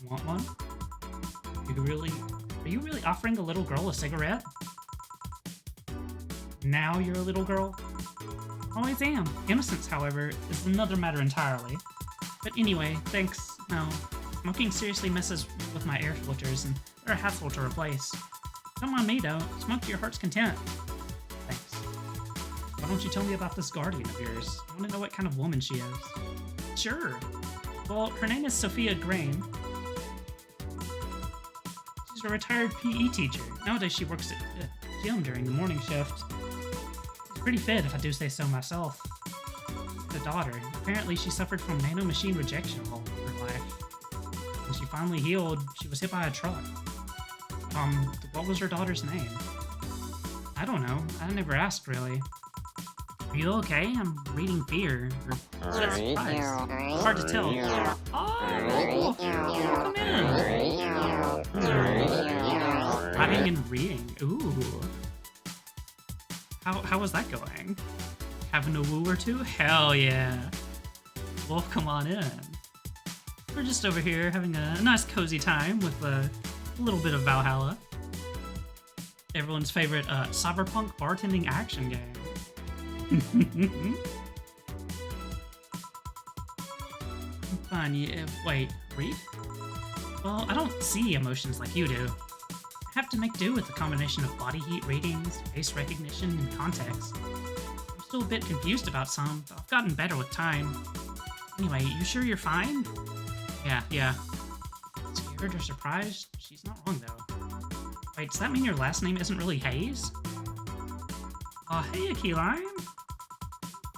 Want one? Are you really offering a little girl a cigarette? Now you're a little girl? Always am. Innocence, however, is another matter entirely. But anyway, thanks. No. Smoking seriously messes with my air filters, and they're a hassle to replace. Don't mind me, though. Smoke to your heart's content. Thanks. Why don't you tell me about this guardian of yours? I want to know what kind of woman she is. Sure. Well, her name is Sophia Grain. She's a retired PE teacher. Nowadays she works at the gym during the morning shift. She's pretty fit, if I do say so myself. The daughter. Apparently she suffered from nanomachine rejection all of her life. When she finally healed, she was hit by a truck. What was her daughter's name? I don't know. I never asked, really. Are you okay? I'm reading fear. Or surprise. Hard to tell. Oh! Come in! Writing and reading. Ooh. How was that going? Having a woo or two? Hell yeah. Well, come on in. We're just over here having a nice cozy time with a little bit of Valhalla. Everyone's favorite cyberpunk bartending action game. Fine, yeah, wait, read? Well, I don't see emotions like you do. I have to make do with a combination of body heat readings, face recognition, and context. I'm still a bit confused about some, but I've gotten better with time. Anyway, you sure you're fine? Yeah. Scared or surprised? She's not wrong, though. Wait, does that mean your last name isn't really Hayes? Aw, hey, Key Lime.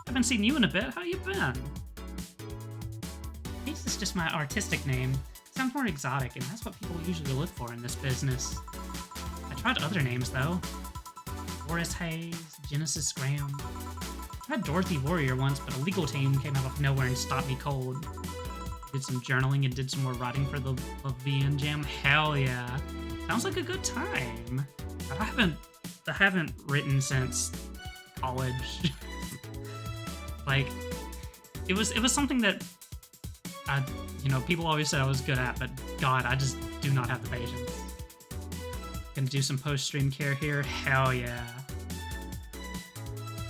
Haven't seen you in a bit. How you been? Hayes is just my artistic name. It sounds more exotic, and that's what people usually look for in this business. I tried other names, though. Boris Hayes, Genesis Graham. I had Dorothy Warrior once, but a legal team came out of nowhere and stopped me cold. Did some journaling and did some more writing for the VN Jam. Hell yeah. Sounds like a good time. I haven't written since college. Like, it was something that people always said I was good at, but God, I just do not have the patience. Gonna do some post-stream care here. Hell yeah.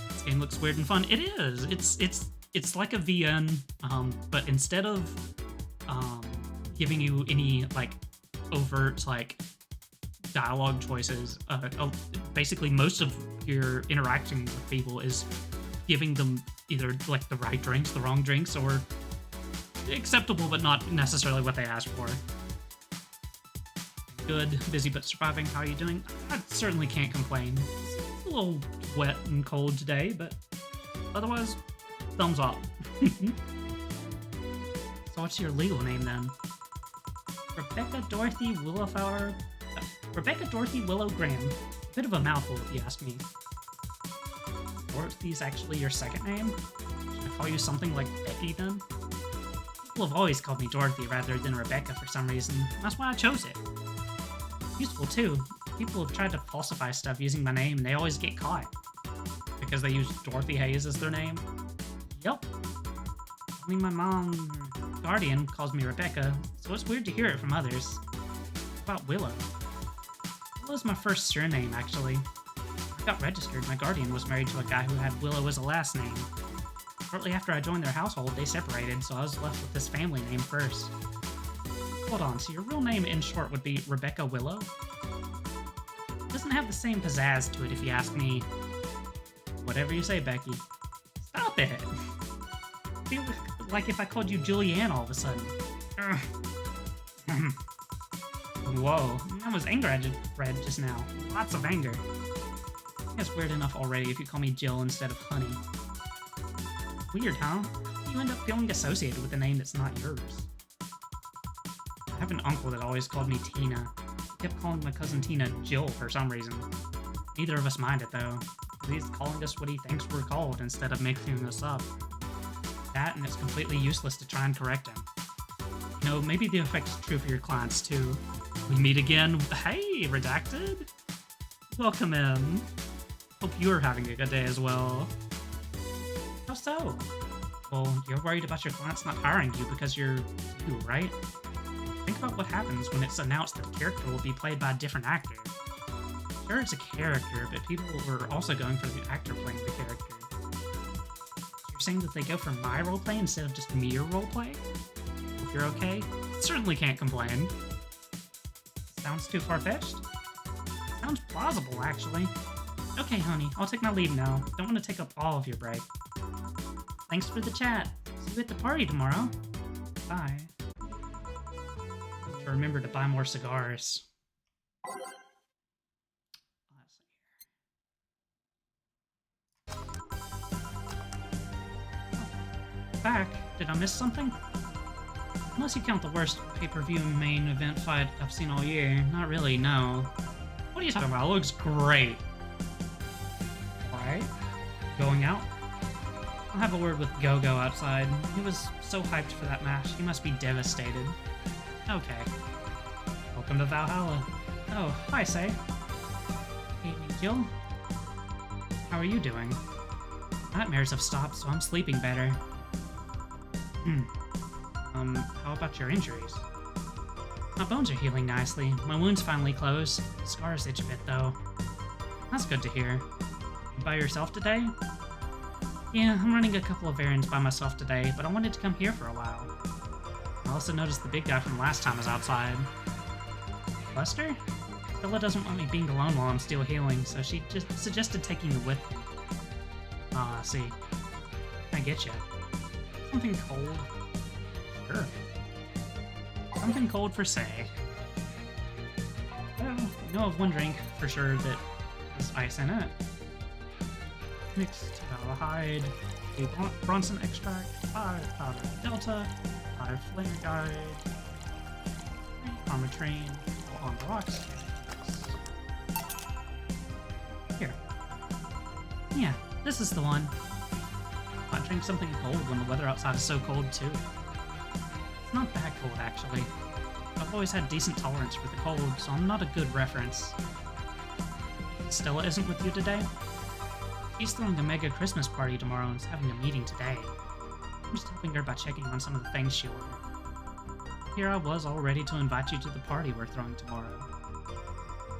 This game looks weird and fun. It is. It's like a VN, but instead of giving you any like overt like dialogue choices, basically most of your interacting with people is giving them either like the right drinks, the wrong drinks, or acceptable but not necessarily what they asked for. Good, busy but surviving. How are you doing? I certainly can't complain. It's a little wet and cold today, but otherwise, thumbs up. So what's your legal name then? Rebecca Dorothy Willow Graham. Bit of a mouthful if you ask me. Dorothy's actually your second name? Should I call you something like Becky then? People have always called me Dorothy rather than Rebecca for some reason. That's why I chose it. Useful too. People have tried to falsify stuff using my name and they always get caught. Because they use Dorothy Hayes as their name. Yup. Only my mom, or guardian, calls me Rebecca, so it's weird to hear it from others. What about Willow? Willow's my first surname, actually. I got registered, my guardian was married to a guy who had Willow as a last name. Shortly after I joined their household, they separated, so I was left with this family name first. Hold on, so your real name in short would be Rebecca Willow? It doesn't have the same pizzazz to it if you ask me. Whatever you say, Becky. Stop it! I feel like if I called you Julianne all of a sudden. Whoa, that was anger I read just now. Lots of anger. I think it's weird enough already if you call me Jill instead of Honey. Weird, huh? How do you end up feeling associated with a name that's not yours? I have an uncle that always called me Tina. He kept calling my cousin Tina Jill for some reason. Neither of us mind it though. He's calling us what he thinks we're called instead of mixing us up. That, and it's completely useless to try and correct him. No, maybe the effect is true for your clients too. We meet again. Hey, Redacted! Welcome in. Hope you're having a good day as well. How so? Well, you're worried about your clients not hiring you because you're you, right? Think about what happens when it's announced that the character will be played by a different actor. Sure, it's a character, but people were also going for the actor playing the character. You're saying that they go for my roleplay instead of just mere roleplay? If you're okay, certainly can't complain. Sounds too far-fetched? Sounds plausible, actually. Okay, honey, I'll take my leave now. Don't want to take up all of your break. Thanks for the chat. See you at the party tomorrow. Bye. To remember to buy more cigars. Let's see here. Back. Did I miss something? Unless you count the worst pay-per-view main event fight I've seen all year. Not really, no. What are you talking about? It looks great. Alright. Going out? I'll have a word with Go-Go outside. He was so hyped for that match. He must be devastated. Okay. Welcome to Valhalla. Oh, hi, Sei. Evening, Jill. How are you doing? Nightmares have stopped, so I'm sleeping better. How about your injuries? My bones are healing nicely. My wound's finally closed. Scars itch a bit, though. That's good to hear. You by yourself today? Yeah, I'm running a couple of errands by myself today, but I wanted to come here for a while. I also noticed the big guy from last time is outside. Buster? Vella doesn't want me being alone while I'm still healing, so she just suggested taking you with me. Ah, I see. I get you. Something cold? Sure. Something cold for Sei. Well, I know of one drink for sure that has ice in it. Mixed aldehyde, 8 Bronson extract, 5 powder delta, 5 flame guide, 3 armatrine, on the rocks. Here. Yeah, this is the one. I drink something cold when the weather outside is so cold too. It's not that cold actually. I've always had decent tolerance for the cold, so I'm not a good reference. Stella isn't with you today? She's throwing a mega Christmas party tomorrow and is having a meeting today. I'm just helping her by checking on some of the things she ordered. Here I was all ready to invite you to the party we're throwing tomorrow.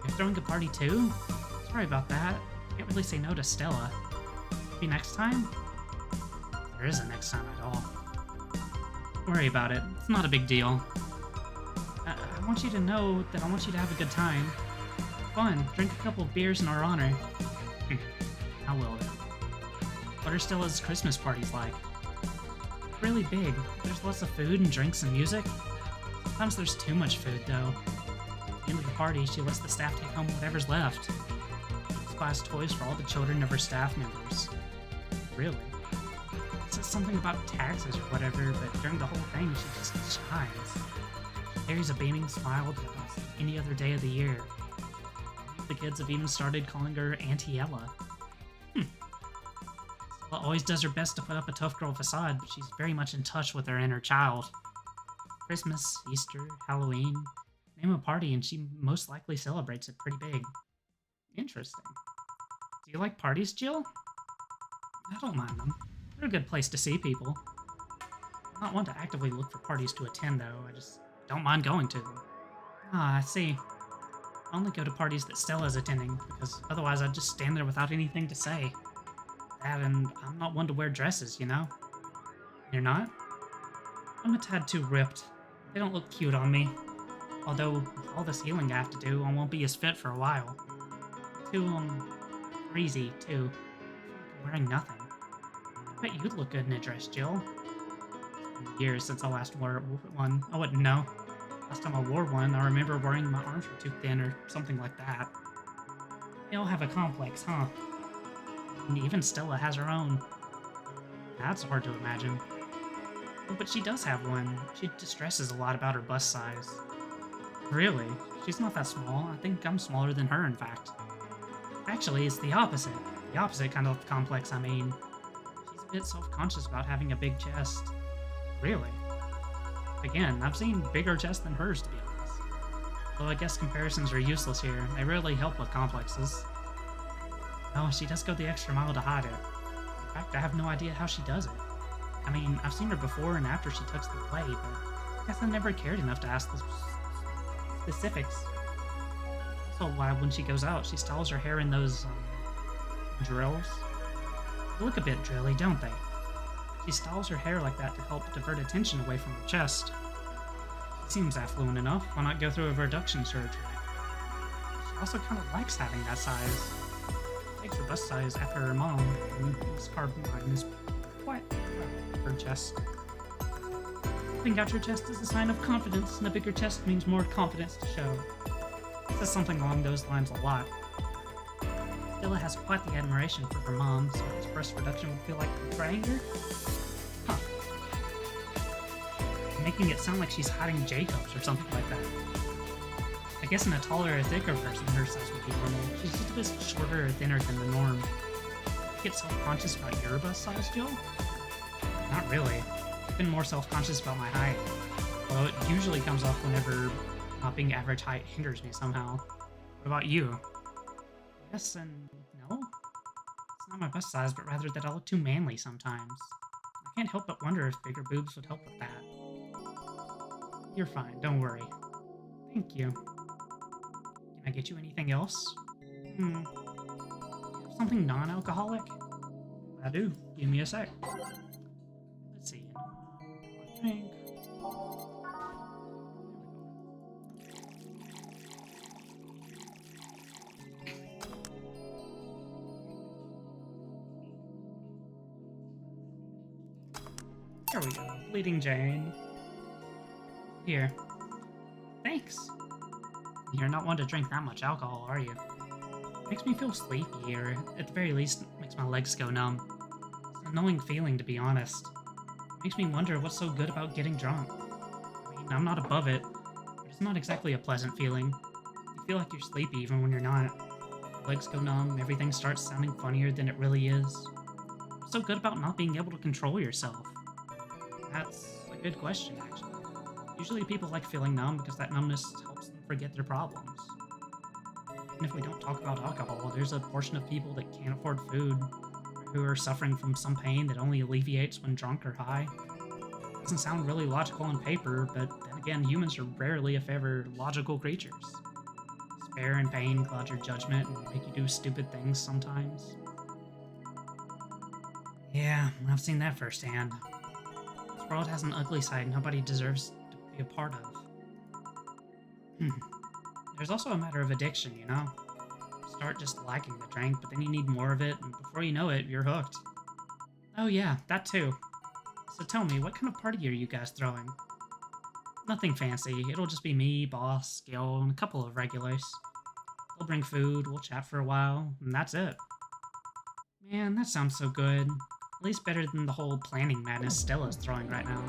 You're throwing a party too? Sorry about that. Can't really say no to Stella. Maybe next time? There isn't next time at all. Don't worry about it. It's not a big deal. I want you to know that I want you to have a good time. Fun. Drink a couple of beers in our honor. How will it? What are Stella's Christmas parties like? Really big. There's lots of food and drinks and music. Sometimes there's too much food, though. At the end of the party, she lets the staff take home whatever's left. She buys toys for all the children of her staff members. Really? It says something about taxes or whatever, but during the whole thing, she just shines. She carries a beaming smile to us any other day of the year. The kids have even started calling her Auntie Ella. Stella always does her best to put up a tough girl facade, but she's very much in touch with her inner child. Christmas, Easter, Halloween, name a party and she most likely celebrates it pretty big. Interesting. Do you like parties, Jill? I don't mind them. They're a good place to see people. I'm not one to actively look for parties to attend, though. I just don't mind going to them. Ah, I see. I only go to parties that Stella's attending, because otherwise I'd just stand there without anything to say. That, and I'm not one to wear dresses, you know? You're not? I'm a tad too ripped. They don't look cute on me. Although, with all this healing I have to do, I won't be as fit for a while. Too, breezy, too. I'm wearing nothing. I bet you'd look good in a dress, Jill. It's been years since I last wore one. I wouldn't know. Last time I wore one, I remember worrying my arms were too thin or something like that. They all have a complex, huh? And even Stella has her own. That's hard to imagine. Oh, but she does have one. She distresses a lot about her bust size. Really? She's not that small. I think I'm smaller than her, in fact. Actually, it's the opposite. The opposite kind of complex, I mean. She's a bit self-conscious about having a big chest. Really? Again, I've seen bigger chests than hers, to be honest. Though I guess comparisons are useless here. They rarely help with complexes. Oh, she does go the extra mile to hide it. In fact, I have no idea how she does it. I mean, I've seen her before and after she tucks them away, but I guess I never cared enough to ask the specifics. Also, why when she goes out, she styles her hair in those, drills. They look a bit drilly, don't they? She styles her hair like that to help divert attention away from her chest. Seems affluent enough, why not go through a reduction surgery? She also kind of likes having that size. Takes her bust size after her mom, and this carbine is quite her chest. Having out your chest is a sign of confidence, and a bigger chest means more confidence to show. It says something along those lines a lot. Stella has quite the admiration for her mom, so this breast reduction would feel like betraying her? Huh. Making it sound like she's hiding Jacobs or something like that. I guess in a taller or thicker person, her size would be normal. She's just a bit shorter or thinner than the norm. You get self-conscious about your bust size, Jill? Not really. I've been more self-conscious about my height. Although it usually comes off whenever not being average height hinders me somehow. What about you? Yes and no? It's not my best size, but rather that I look too manly sometimes. I can't help but wonder if bigger boobs would help with that. You're fine, don't worry. Thank you. Can I get you anything else? You have something non-alcoholic? I do. Give me a sec. Let's see. I think... There we go. Bleeding Jane. Here. Thanks. You're not one to drink that much alcohol, are you? Makes me feel sleepy, or at the very least, makes my legs go numb. It's an annoying feeling, to be honest. Makes me wonder what's so good about getting drunk. I mean, I'm not above it, but it's not exactly a pleasant feeling. You feel like you're sleepy even when you're not. Legs go numb, everything starts sounding funnier than it really is. What's so good about not being able to control yourself? That's a good question, actually. Usually people like feeling numb because that numbness helps them forget their problems. And if we don't talk about alcohol, there's a portion of people that can't afford food, or who are suffering from some pain that only alleviates when drunk or high. Doesn't sound really logical on paper, but then again, humans are rarely, if ever, logical creatures. Despair and pain cloud your judgment and make you do stupid things sometimes. Yeah, I've seen that firsthand. This world has an ugly side nobody deserves to be a part of. There's also a matter of addiction, you know? You start just liking the drink, but then you need more of it, and before you know it, you're hooked. Oh yeah, that too. So tell me, what kind of party are you guys throwing? Nothing fancy, it'll just be me, boss, Gil, and a couple of regulars. They'll bring food, we'll chat for a while, and that's it. Man, that sounds so good. At least better than the whole planning madness Stella's throwing right now.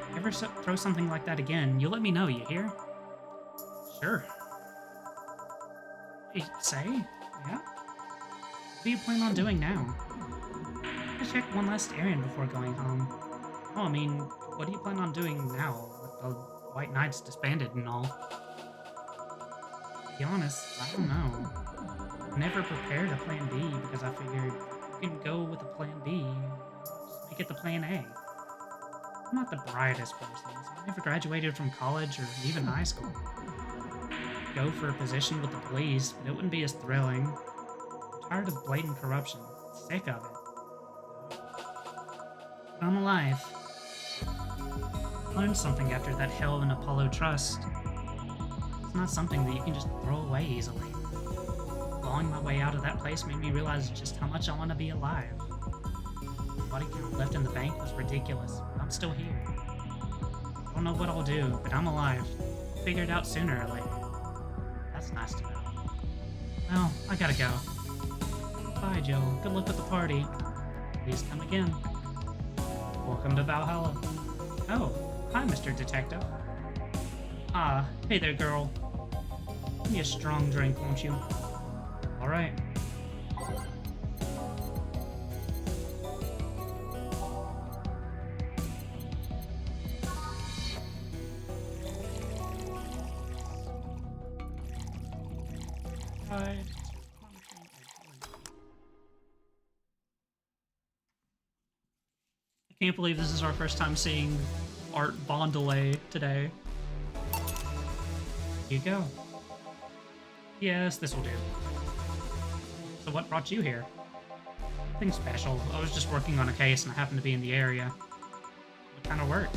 If you ever throw something like that again, you let me know, you hear? Sure. Hey, Sei? Yeah? What do you plan on doing now? I check one last errand before going home. Oh, I mean, what do you plan on doing now, with the White Knights disbanded and all? To be honest, I don't know. I never prepared a plan B because I figured you can go with a plan B, just make it the plan A. I'm not the brightest person, so I never graduated from college or even high school. Go for a position with the police, but it wouldn't be as thrilling. I'm tired of blatant corruption. Sick of it. But I'm alive. I learned something after that hell of an Apollo trust. It's not something that you can just throw away easily. Clawing my way out of that place made me realize just how much I want to be alive. The body count left in the bank was ridiculous, but I'm still here. I don't know what I'll do, but I'm alive. I'll figure it out sooner or later. That's nice to know. Well, I gotta go. Bye, Jill. Good luck with the party. Please come again. Welcome to Valhalla. Oh, hi, Mr. Detective. Ah, hey there, girl. Give me a strong drink, won't you? Alright. Certified. I can't believe this is our first time seeing Art Bondelay today. Here you go. Yes, this will do. So what brought you here? Nothing special. I was just working on a case and I happened to be in the area. What kind of work?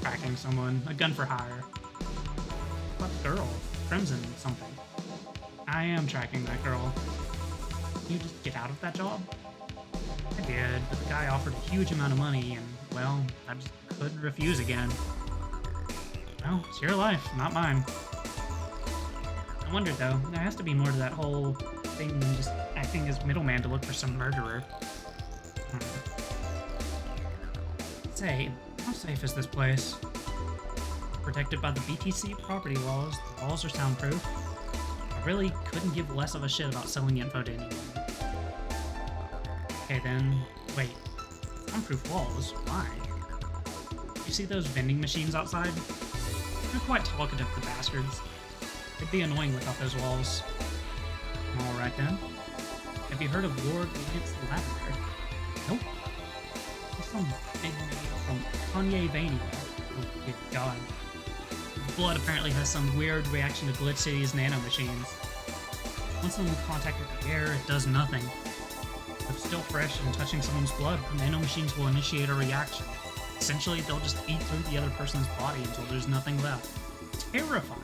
Tracking someone. A gun for hire. What girl? Crimson something. I am tracking that girl. Can you just get out of that job? I did, but the guy offered a huge amount of money and, well, I just couldn't refuse again. Well, it's your life, not mine. I wondered, though, there has to be more to that whole thing than just acting as middleman to look for some murderer. Say, how safe is this place? Protected by the BTC property laws, the walls are soundproof. I really couldn't give less of a shit about selling info to anyone. Okay then, wait. Soundproof walls? Why? You see those vending machines outside? They're quite talkative, the bastards. It'd be annoying without those walls. Alright then. Have you heard of Ward Against the Lavender? Nope. It's some big name from Kanye Vaney. Oh, good god. Blood apparently has some weird reaction to Glitch City's nanomachines. Once someone contacted the air, it does nothing. If it's still fresh and touching someone's blood, nanomachines will initiate a reaction. Essentially, they'll just eat through the other person's body until there's nothing left. Terrifying!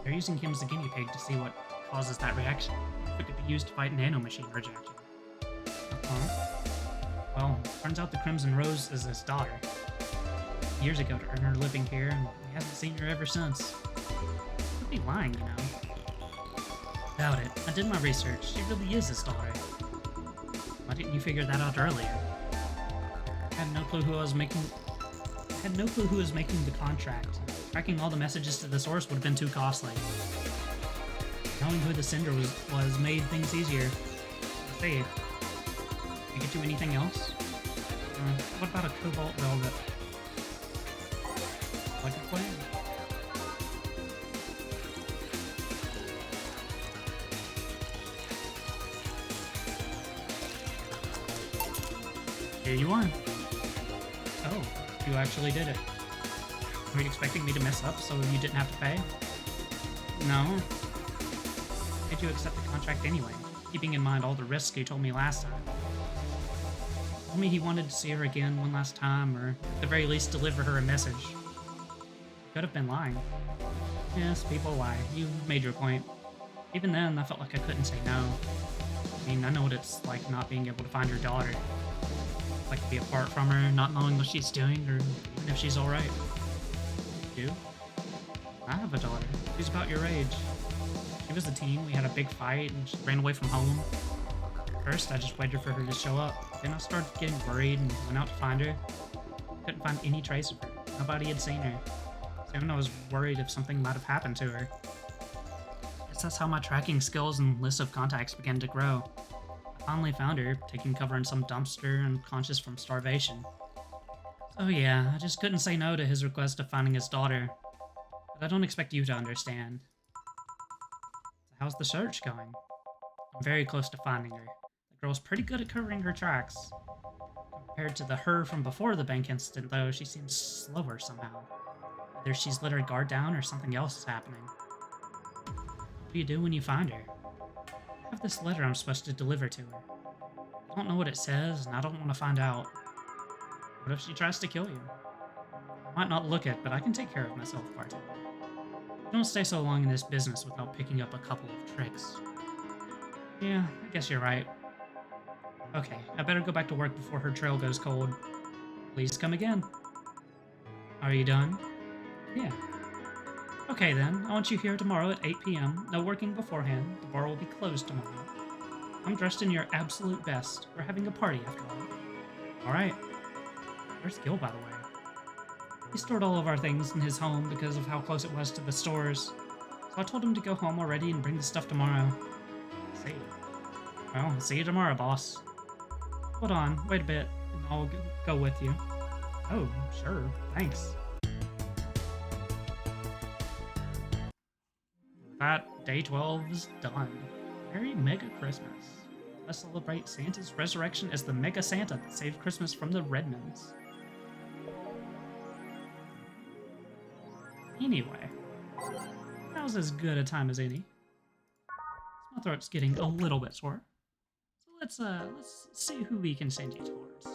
They're using him as a guinea pig to see what causes that reaction. It could be used to fight nanomachine rejection. Well, turns out the Crimson Rose is his daughter. Years ago to earn her living here, and we haven't seen her ever since. Could be lying, you know. Doubt it. I did my research. She really is his daughter. Why didn't you figure that out earlier? I had no clue who was making the contract. Tracking all the messages to the source would have been too costly. Knowing who the sender was made things easier. Say, can I get you anything else? What about a cobalt velvet? Like a plan. Here you are. Oh, you actually did it. Were you expecting me to mess up so you didn't have to pay? No. Did you accept the contract anyway, keeping in mind all the risks you told me last time? Told me he wanted to see her again one last time, or at the very least deliver her a message. Could have been lying. Yes, people lie. You made your point. Even then, I felt like I couldn't say no. I mean, I know what it's like not being able to find your daughter. Like to be apart from her, not knowing what she's doing, or even if she's alright. You? I have a daughter. She's about your age. She was a teen, we had a big fight, and she ran away from home. First, I just waited for her to show up. Then I started getting worried and went out to find her. Couldn't find any trace of her. Nobody had seen her. Soon I was worried if something might have happened to her. Guess that's how my tracking skills and list of contacts began to grow. I finally found her, taking cover in some dumpster, unconscious from starvation. So yeah, I just couldn't say no to his request of finding his daughter. But I don't expect you to understand. So how's the search going? I'm very close to finding her. The girl's pretty good at covering her tracks. Compared to the her from before the bank incident, though, she seems slower somehow. Either she's let her guard down or something else is happening. What do you do when you find her? I have this letter I'm supposed to deliver to her. I don't know what it says, and I don't want to find out. What if she tries to kill you? I might not look it, but I can take care of myself, bartender. You don't stay so long in this business without picking up a couple of tricks. Yeah, I guess you're right. Okay, I better go back to work before her trail goes cold. Please come again. Are you done? Yeah. Okay then, I want you here tomorrow at 8 p.m. No working beforehand. The bar will be closed tomorrow. I'm dressed in your absolute best. We're having a party after all. Alright. Where's Gil, by the way? He stored all of our things in his home because of how close it was to the stores. So I told him to go home already and bring the stuff tomorrow. See. Well, see you tomorrow, boss. Hold on, wait a bit, and I'll go with you. Oh, sure, thanks. That Day 12's done. Merry Mega Christmas. Let's celebrate Santa's resurrection as the Mega Santa that saved Christmas from the Redmonds. Anyway, now's as good a time as any. My throat's getting a little bit sore, so let's see who we can send you towards.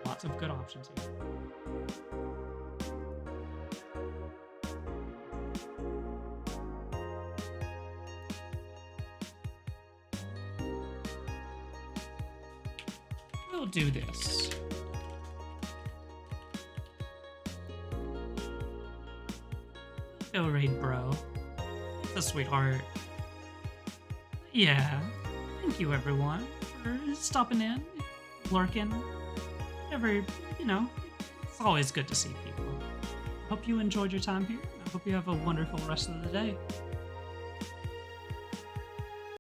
Lots of good options here. We'll do this. Go raid bro. He's a sweetheart. Yeah. Thank you everyone for stopping in, lurking. Whatever, it's always good to see people. Hope you enjoyed your time here. I hope you have a wonderful rest of the day.